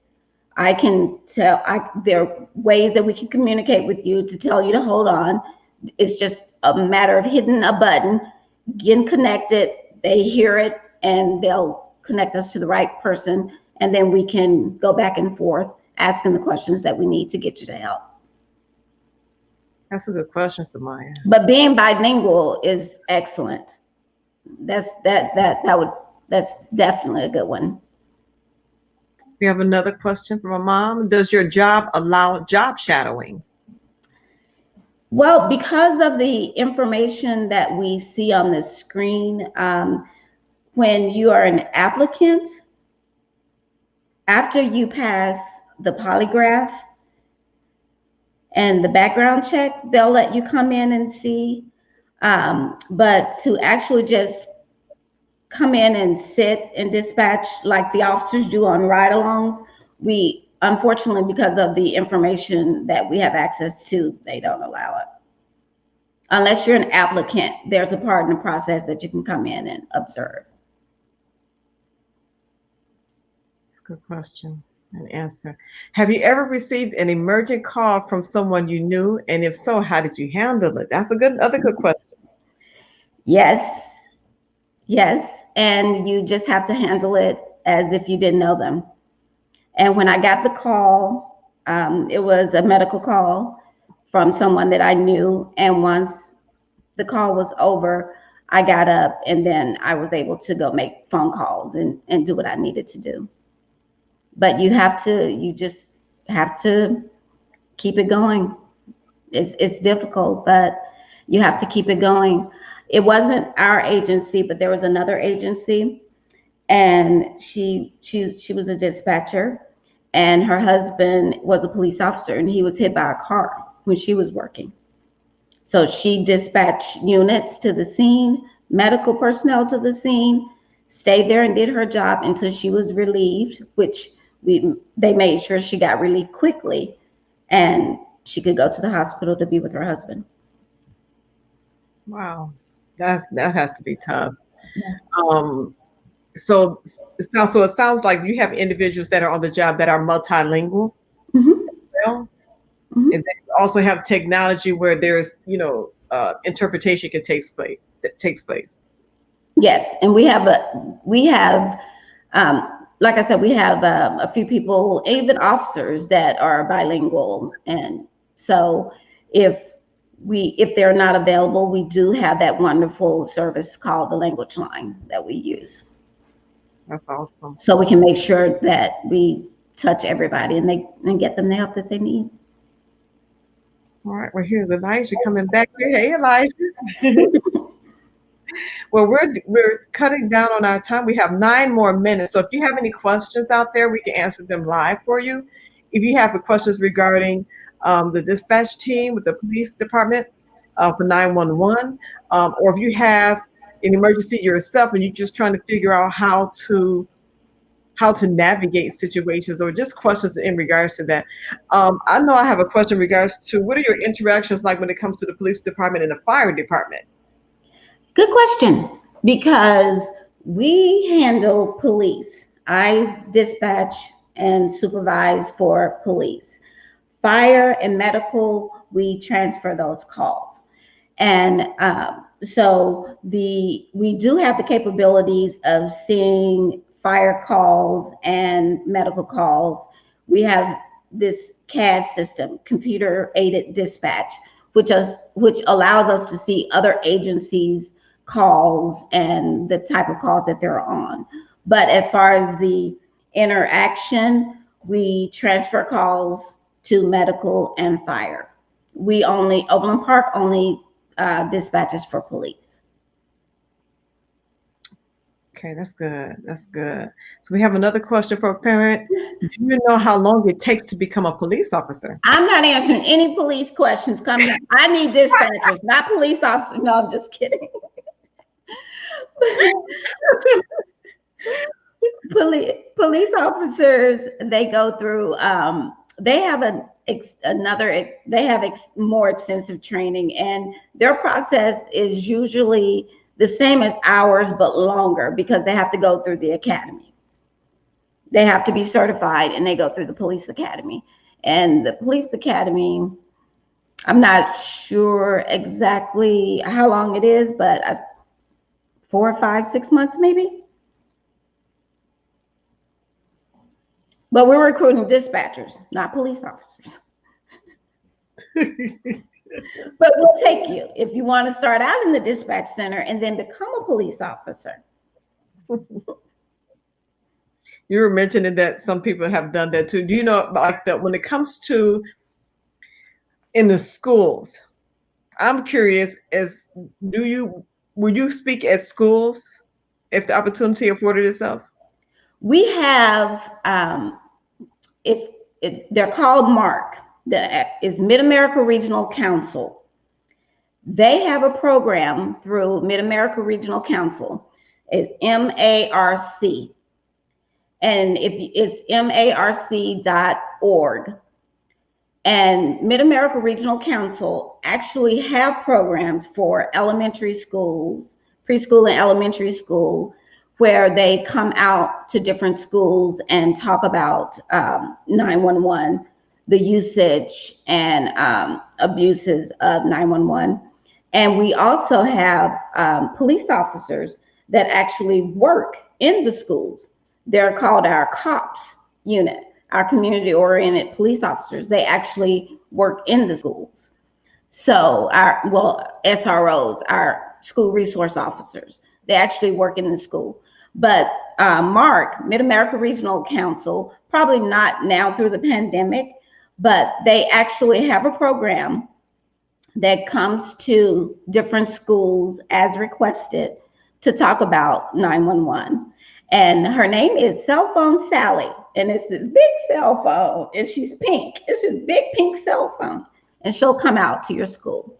I can tell, there are ways that we can communicate with you to tell you to hold on. It's just a matter of hitting a button, getting connected, they hear it, and they'll connect us to the right person. And then we can go back and forth asking the questions that we need to get you to help. That's a good question, Samaya. But being bilingual is excellent. That's definitely a good one. We have another question from a mom. Does your job allow job shadowing? Well, because of the information that we see on the screen, when you are an applicant, after you pass the polygraph and the background check, they'll let you come in and see. But to actually just come in and sit and dispatch like the officers do on ride-alongs, we, unfortunately, because of the information that we have access to, they don't allow it. Unless you're an applicant, there's a part in the process that you can come in and observe. That's a good question and answer. Have you ever received an emergent call from someone you knew? And if so, how did you handle it? That's another good question. Yes. And you just have to handle it as if you didn't know them. And when I got the call, it was a medical call from someone that I knew. And once the call was over, I got up and then I was able to go make phone calls and do what I needed to do. But you just have to keep it going. It's difficult, but you have to keep it going. It wasn't our agency, but there was another agency, and she was a dispatcher, and her husband was a police officer, and he was hit by a car when she was working. So she dispatched units to the scene, medical personnel to the scene, stayed there and did her job until she was relieved, which they made sure she got relieved quickly, and she could go to the hospital to be with her husband. Wow, that has to be tough. Yeah. So it sounds like you have individuals that are on the job that are multilingual. Mm-hmm. Well, mm-hmm. And they also have technology where there's, interpretation that takes place. Yes, and we have like I said, we have a few people, even officers, that are bilingual, and so if they're not available, we do have that wonderful service called the language line that we use. That's awesome. So we can make sure that we touch everybody and get them the help that they need. All right. Well, here's Elijah coming back here. Hey, Elijah. Well, we're cutting down on our time. We have 9 more minutes. So if you have any questions out there, we can answer them live for you. If you have questions regarding the dispatch team with the police department for 911, or if you have an emergency yourself and you're just trying to figure out how to navigate situations, or just questions in regards to that. I know I have a question in regards to what are your interactions like when it comes to the police department and the fire department? Good question, because we handle police. I dispatch and supervise for police. Fire and medical, we transfer those calls. And so we do have the capabilities of seeing fire calls and medical calls. We have this CAD system, computer aided dispatch, which allows us to see other agencies' calls and the type of calls that they're on. But as far as the interaction, we transfer calls to medical and fire. Overland Park only dispatches for police. Okay, that's good. That's good. So we have another question for a parent. Do you know how long it takes to become a police officer? I'm not answering any police questions coming. I need dispatchers, not police officers. No, I'm just kidding. Police officers, they go through. They have more extensive training, and their process is usually the same as ours, but longer, because they have to go through the academy. They have to be certified, and they go through the police academy. And the police academy, I'm not sure exactly how long it is, but 4, 5, 6 months maybe. But we're recruiting dispatchers, not police officers. But we'll take you if you want to start out in the dispatch center and then become a police officer. You were mentioning that some people have done that too. Do you know, like, that when it comes to in the schools, I'm curious, will you speak at schools if the opportunity afforded itself? We have, they're called MARC. Is Mid-America Regional Council. They have a program through Mid-America Regional Council. It's MARC. And it's marc.org. And Mid-America Regional Council actually have programs for elementary schools, preschool and elementary school, where they come out to different schools and talk about 911, the usage and abuses of 911. And we also have police officers that actually work in the schools. They're called our COPS unit, our community-oriented police officers. They actually work in the schools. So SROs, our school resource officers, they actually work in the school. But MARC, Mid-America Regional Council, probably not now through the pandemic, but they actually have a program that comes to different schools as requested to talk about 911. And her name is Cell Phone Sally. And it's this big cell phone, and she's pink. It's a big pink cell phone. And she'll come out to your school.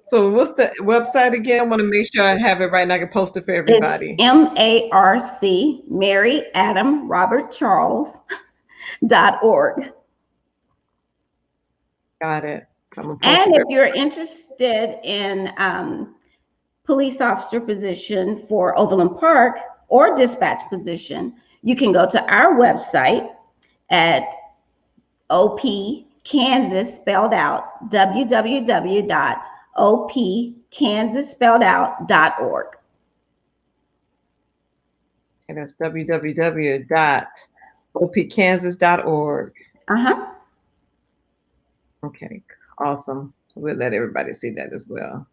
So what's the website again? I want to make sure I have it right and I can post it for It's everybody. MARC, Mary Adam Robert Charles.org. Got it. And if you're interested in police officer position for Overland Park or dispatch position, you can go to our website at OP Kansas spelled out, www.opkansasspelledout.org. And that's www.opkansas.org. Okay, awesome. So we'll let everybody see that as well.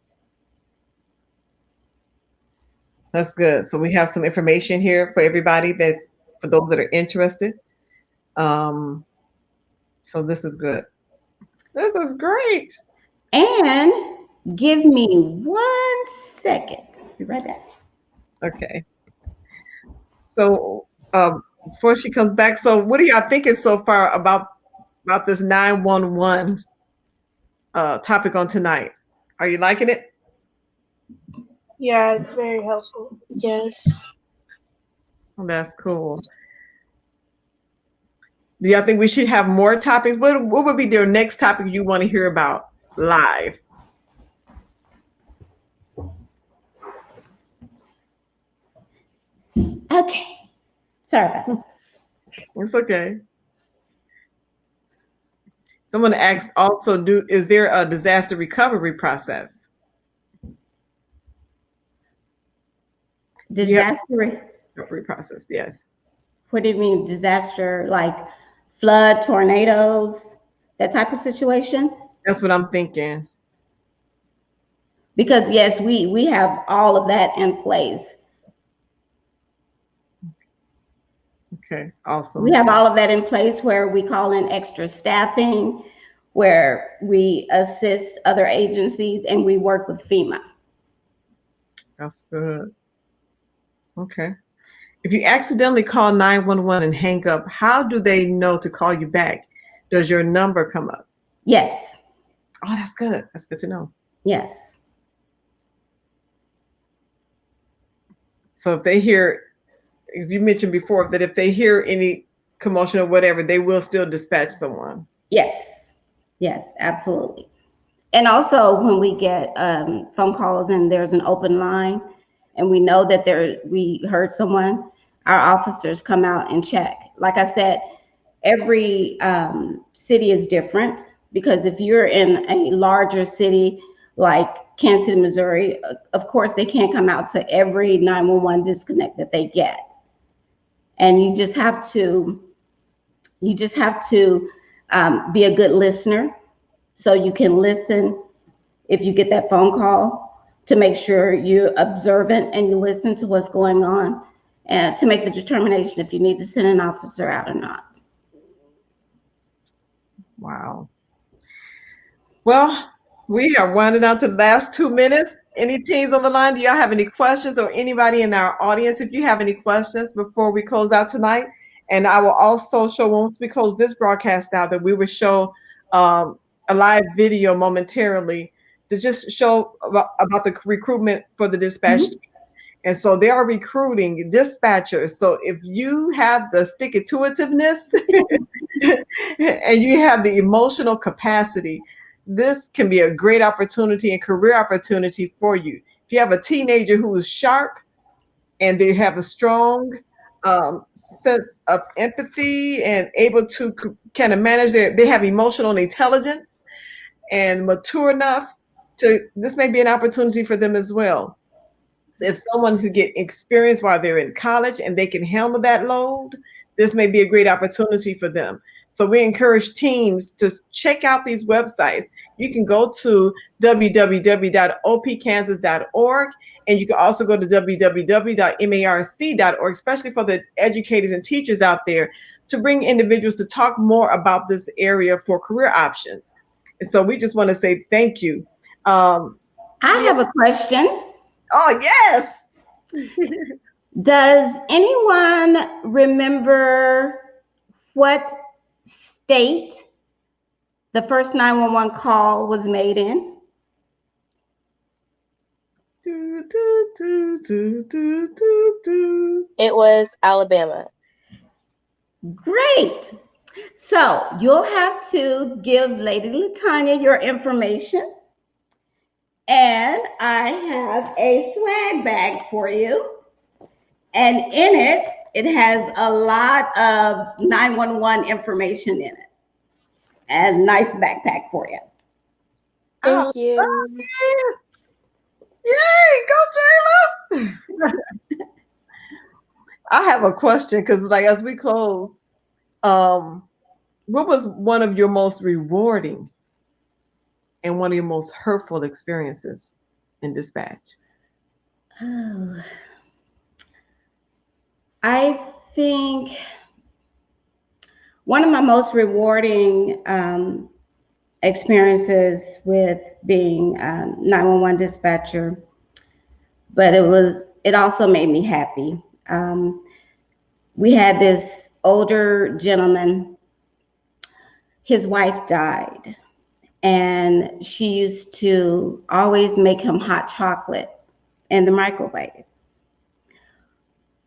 That's good. So we have some information here for everybody for those that are interested. So this is good. This is great. And give me 1 second. Be right back. Okay. So before she comes back, so what are y'all thinking so far about this 911 topic on tonight? Are you liking it? Yeah, it's very helpful. Yes. Oh, that's cool. Do y'all think we should have more topics? What would be their next topic you want to hear about live? Okay. Sorry about that. It's okay. Someone asked also, is there a disaster recovery process? Disaster recovery process, yes. What do you mean disaster, like flood, tornadoes, that type of situation? That's what I'm thinking. Because yes, we have all of that in place. Okay, awesome. We have all of that in place where we call in extra staffing, where we assist other agencies, and we work with FEMA. That's good. Okay. If you accidentally call 911 and hang up, how do they know to call you back? Does your number come up? Yes. Oh, that's good. That's good to know. Yes. So if they hear, as you mentioned before, that if they hear any commotion or whatever, they will still dispatch someone. Yes. Yes, absolutely. And also when we get phone calls and there's an open line and we know that we heard someone, our officers come out and check. Like I said, every city is different, because if you're in a larger city like Kansas City, Missouri, of course they can't come out to every 911 disconnect that they get. And you just have to be a good listener. So you can listen if you get that phone call, to make sure you're observant and you listen to what's going on, and to make the determination if you need to send an officer out or not. Wow. Well, we are winding down to the last 2 minutes. Any teams on the line? Do y'all have any questions, or anybody in our audience, if you have any questions before we close out tonight? And I will also show, once we close this broadcast out, that we will show a live video momentarily to just show about the recruitment for the dispatch team. And so they are recruiting dispatchers. So if you have the stick-it-to-itiveness and you have the emotional capacity, this can be a great opportunity and career opportunity for you. If you have a teenager who is sharp and they have a strong sense of empathy and able to kind of manage they have emotional intelligence and mature enough this may be an opportunity for them as well. If someone's to get experience while they're in college and they can handle that load, this may be a great opportunity for them. So we encourage teams to check out these websites. You can go to www.opkansas.org, and you can also go to www.marc.org, especially for the educators and teachers out there, to bring individuals to talk more about this area for career options. And so we just want to say thank you. I have a question. Oh, yes. Does anyone remember what state the first 911 call was made in? Do, do, do, do, do, do, do. It was Alabama. Great. So you'll have to give Lady Latanya your information. And I have a swag bag for you. And in it, it has a lot of 911 information in it. And a nice backpack for you. Thank you. Yay, go Jayla. I have a question because like as we close, what was one of your most rewarding and one of your most hurtful experiences in dispatch? Oh, I think one of my most rewarding experiences with being 911 dispatcher, but it also made me happy. We had this older gentleman, his wife died, and she used to always make him hot chocolate in the microwave.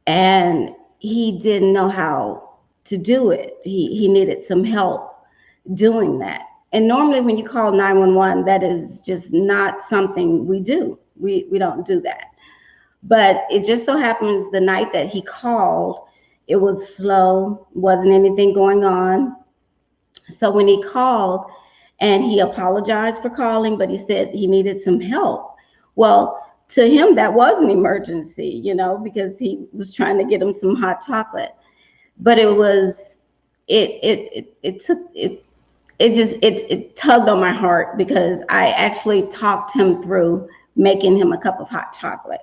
And he didn't know how to do it. He needed some help doing that. And normally when you call 911, that is just not something we do. We don't do that. But it just so happens the night that he called, it was slow, wasn't anything going on. So when he called and he apologized for calling, but he said he needed some help. Well, to him, that was an emergency, because he was trying to get him some hot chocolate. But it tugged on my heart because I actually talked him through making him a cup of hot chocolate.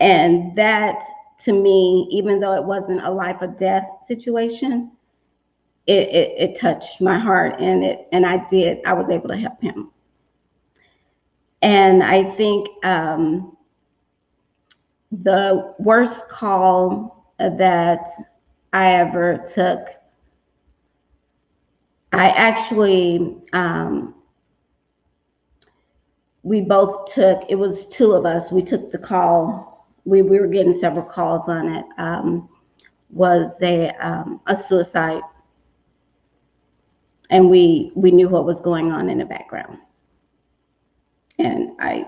And that, to me, even though it wasn't a life or death situation, it touched my heart, and I was able to help him. And I think the worst call that I ever took, I actually, we both took, it was two of us, we took the call. We were getting several calls on it. Was a suicide. And we knew what was going on in the background. And I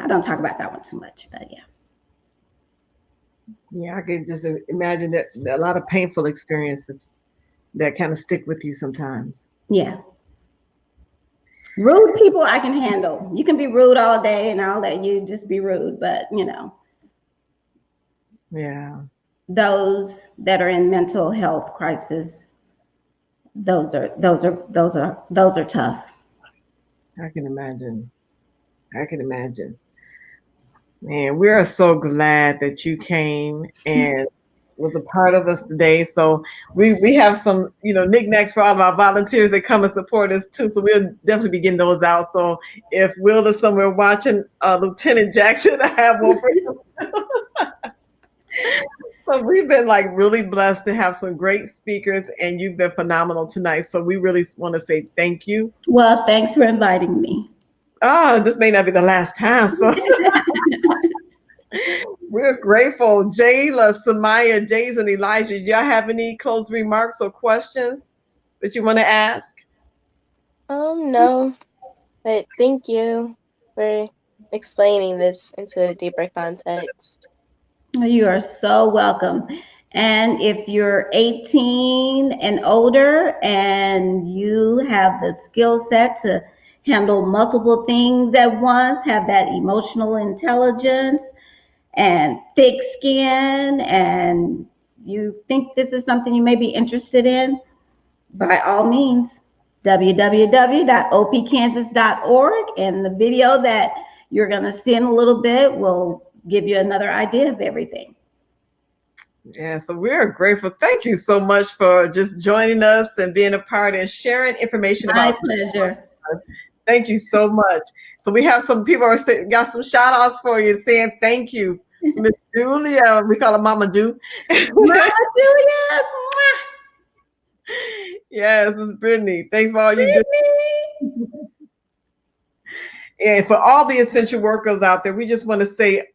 don't talk about that one too much, but yeah. Yeah, I can just imagine that a lot of painful experiences that kind of stick with you sometimes. Yeah. Rude people I can handle. You can be rude all day and I'll let you just be rude, but Yeah. Those that are in mental health crisis, those are tough. I can imagine. Man, we are so glad that you came and was a part of us today. So we have some, knickknacks for all of our volunteers that come and support us too. So we'll definitely be getting those out. So if Will is somewhere watching, Lieutenant Jackson, I have one for you. So we've been really blessed to have some great speakers, and you've been phenomenal tonight. So we really want to say thank you. Well, thanks for inviting me. Oh, this may not be the last time. So we're grateful. Jayla, Samaya, Jason, Elijah, do y'all have any closing remarks or questions that you want to ask? No, but thank you for explaining this into a deeper context. You are so welcome. And if you're 18 and older and you have the skill set to handle multiple things at once, have that emotional intelligence and thick skin, and you think this is something you may be interested in, by all means, www.opkansas.org. And the video that you're going to see in a little bit will give you another idea of everything. Yeah, so we're grateful. Thank you so much for just joining us and being a part and sharing information about. My pleasure. Thank you so much. So we have some people got some shout outs for you saying thank you. Miss Julia, we call her Mama Ju. Mama Julia. Yes, Miss Brittany. Thanks for all you do. And for all the essential workers out there, we just want to say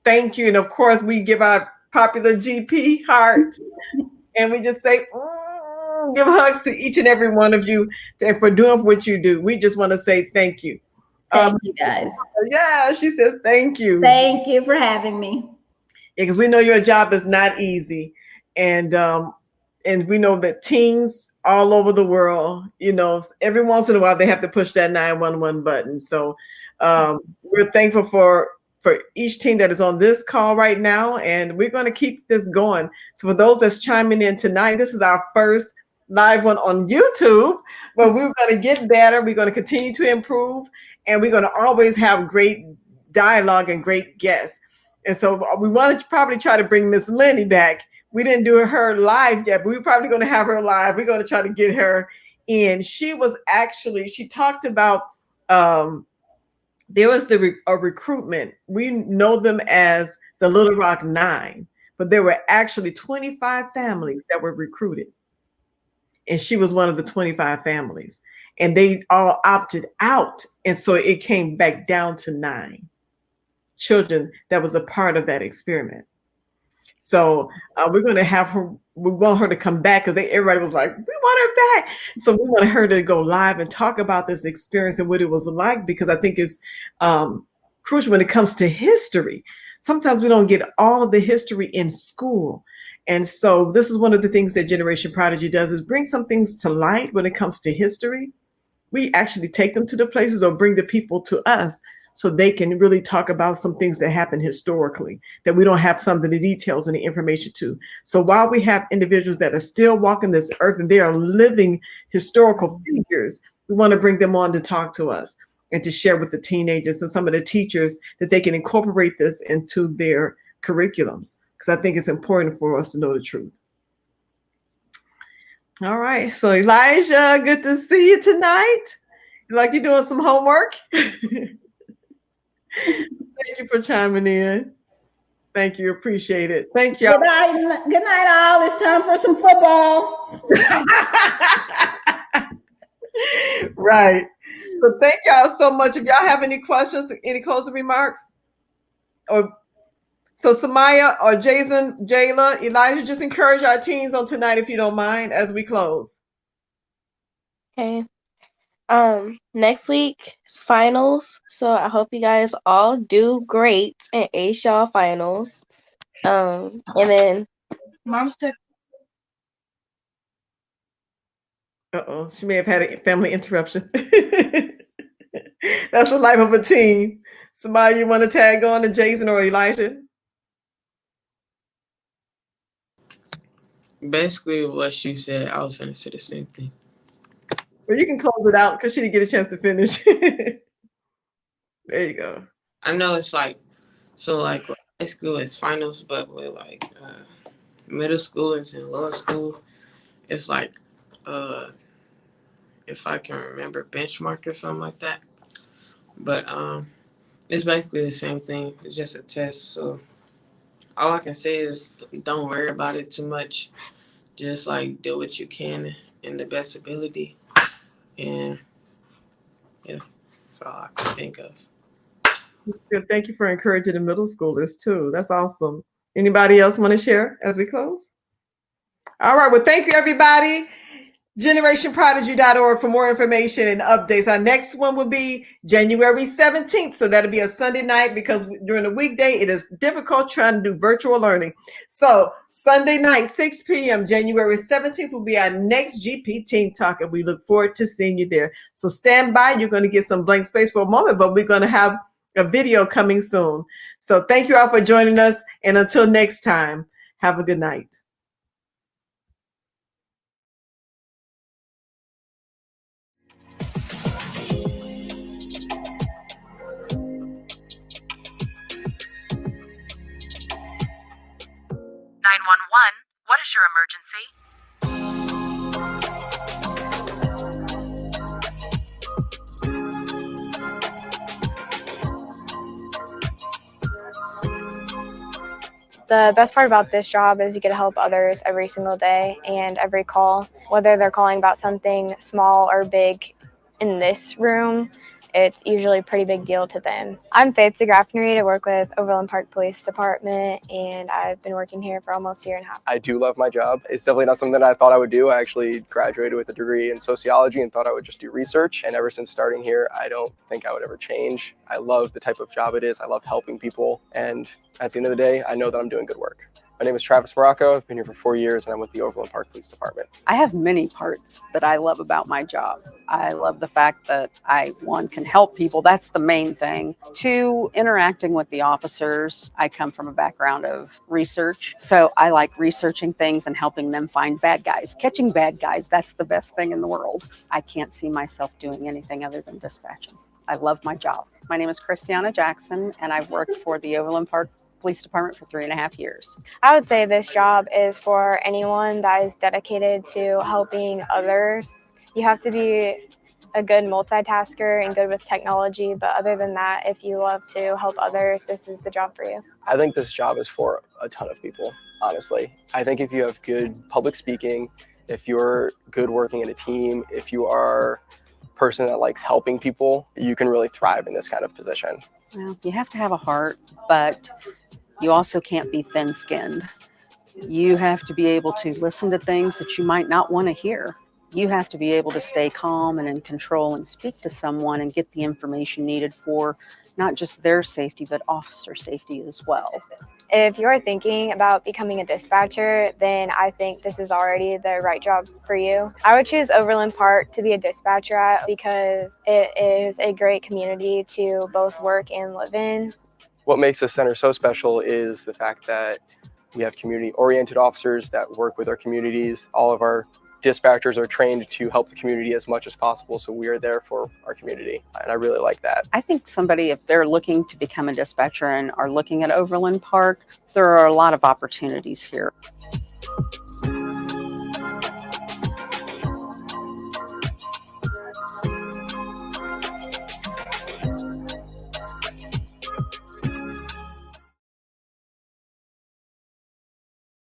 thank you. And of course, we give our popular GP heart, and we just say, give hugs to each and every one of you for doing what you do. We just want to say thank you. Thank you, guys. Yeah, she says thank you. Thank you for having me. Because we know your job is not easy, and we know that teens all over the world, every once in a while they have to push that 911 button. So we're thankful for each team that is on this call right now, and we're going to keep this going. So for those that's chiming in tonight, this is our first live one on YouTube, but we're going to get better. We're going to continue to improve, and we're going to always have great dialogue and great guests. And so we want to probably try to bring Miss Lenny back. We didn't do her live yet, but we're probably going to have her live. We're going to try to get her in. She talked about, there was a recruitment. We know them as the Little Rock 9, but there were actually 25 families that were recruited. And she was one of the 25 families. And they all opted out. And so it came back down to 9 children that was a part of that experiment. So we're going to have her. We want her to come back because everybody was like, we want her back. So we want her to go live and talk about this experience and what it was like, because I think it's crucial when it comes to history. Sometimes we don't get all of the history in school. And so this is one of the things that Generation Prodigy does, is bring some things to light when it comes to history. We actually take them to the places or bring the people to us so they can really talk about some things that happened historically that we don't have some of the details and the information to. So while we have individuals that are still walking this earth and they are living historical figures, we want to bring them on to talk to us and to share with the teenagers and some of the teachers that they can incorporate this into their curriculums, because I think it's important for us to know the truth. All right, so Elijah, good to see you tonight. Like you're doing some homework. Thank you for chiming in. Thank you. Appreciate it. Thank you. Good night, all. It's time for some football. Right. So thank y'all so much. If y'all have any questions, any closing remarks, so Samaya or Jason, Jayla, Elijah, just encourage our teens on tonight, if you don't mind, as we close. Okay. Next week is finals, so I hope you guys all do great and ace y'all finals. And then Mom's took. She may have had a family interruption. That's the life of a teen. Somebody you want to tag on to Jason or Elijah? Basically what she said, I was going to say the same thing. Well, you can close it out because she didn't get a chance to finish. There you go. I know it's like, so like high school is finals, but with like middle schoolers and lower school, it's like, if I can remember, benchmark or something like that. But it's basically the same thing. It's just a test. So all I can say is don't worry about it too much. Just like do what you can in the best ability. And yeah, that's all I can think of. Good. Thank you for encouraging the middle schoolers too. That's awesome. Anybody else want to share as we close? All right. Well, thank you, everybody. GenerationProdigy.org for more information and updates. Our next one will be January 17th. So that'll be a Sunday night, because during the weekday, it is difficult trying to do virtual learning. So Sunday night, 6 p.m., January 17th will be our next GP Team Talk, and we look forward to seeing you there. So stand by. You're going to get some blank space for a moment, but we're going to have a video coming soon. So thank you all for joining us. And until next time, have a good night. What is your emergency? The best part about this job is you get to help others every single day and every call, whether they're calling about something small or big in this room. it's usually a pretty big deal to them. I'm Faith DeGraffnery. I work with Overland Park Police Department, and I've been working here for almost a year and a half. I do love my job. It's definitely not something that I thought I would do. I actually graduated with a degree in sociology and thought I would just do research. And ever since starting here, I don't think I would ever change. I love the type of job it is. I love helping people. And at the end of the day, I know that I'm doing good work. My name is Travis Morocco. I've been here for 4 years and I'm with the Overland Park Police Department. I have many parts that I love about my job. I love the fact that one, can help people. That's the main thing. Two, interacting with the officers. I come from a background of research, so I like researching things and helping them find bad guys. Catching bad guys, that's the best thing in the world. I can't see myself doing anything other than dispatching. I love my job. My name is Christiana Jackson, and I've worked for the Overland Park Police Department for 3.5 years. I would say this job is for anyone that is dedicated to helping others. You have to be a good multitasker and good with technology, but other than that, if you love to help others, this is the job for you. I think this job is for a ton of people, honestly. I think if you have good public speaking, if you're good working in a team, if you are a person that likes helping people, you can really thrive in this kind of position. Well, you have to have a heart, but you also can't be thin-skinned. You have to be able to listen to things that you might not want to hear. You have to be able to stay calm and in control and speak to someone and get the information needed for not just their safety, but officer safety as well. If you're thinking about becoming a dispatcher, then I think this is already the right job for you. I would choose Overland Park to be a dispatcher at because it is a great community to both work and live in. What makes this center so special is the fact that we have community-oriented officers that work with our communities. All of our dispatchers are trained to help the community as much as possible, so we are there for our community, and I really like that. I think somebody, if they're looking to become a dispatcher and are looking at Overland Park, there are a lot of opportunities here.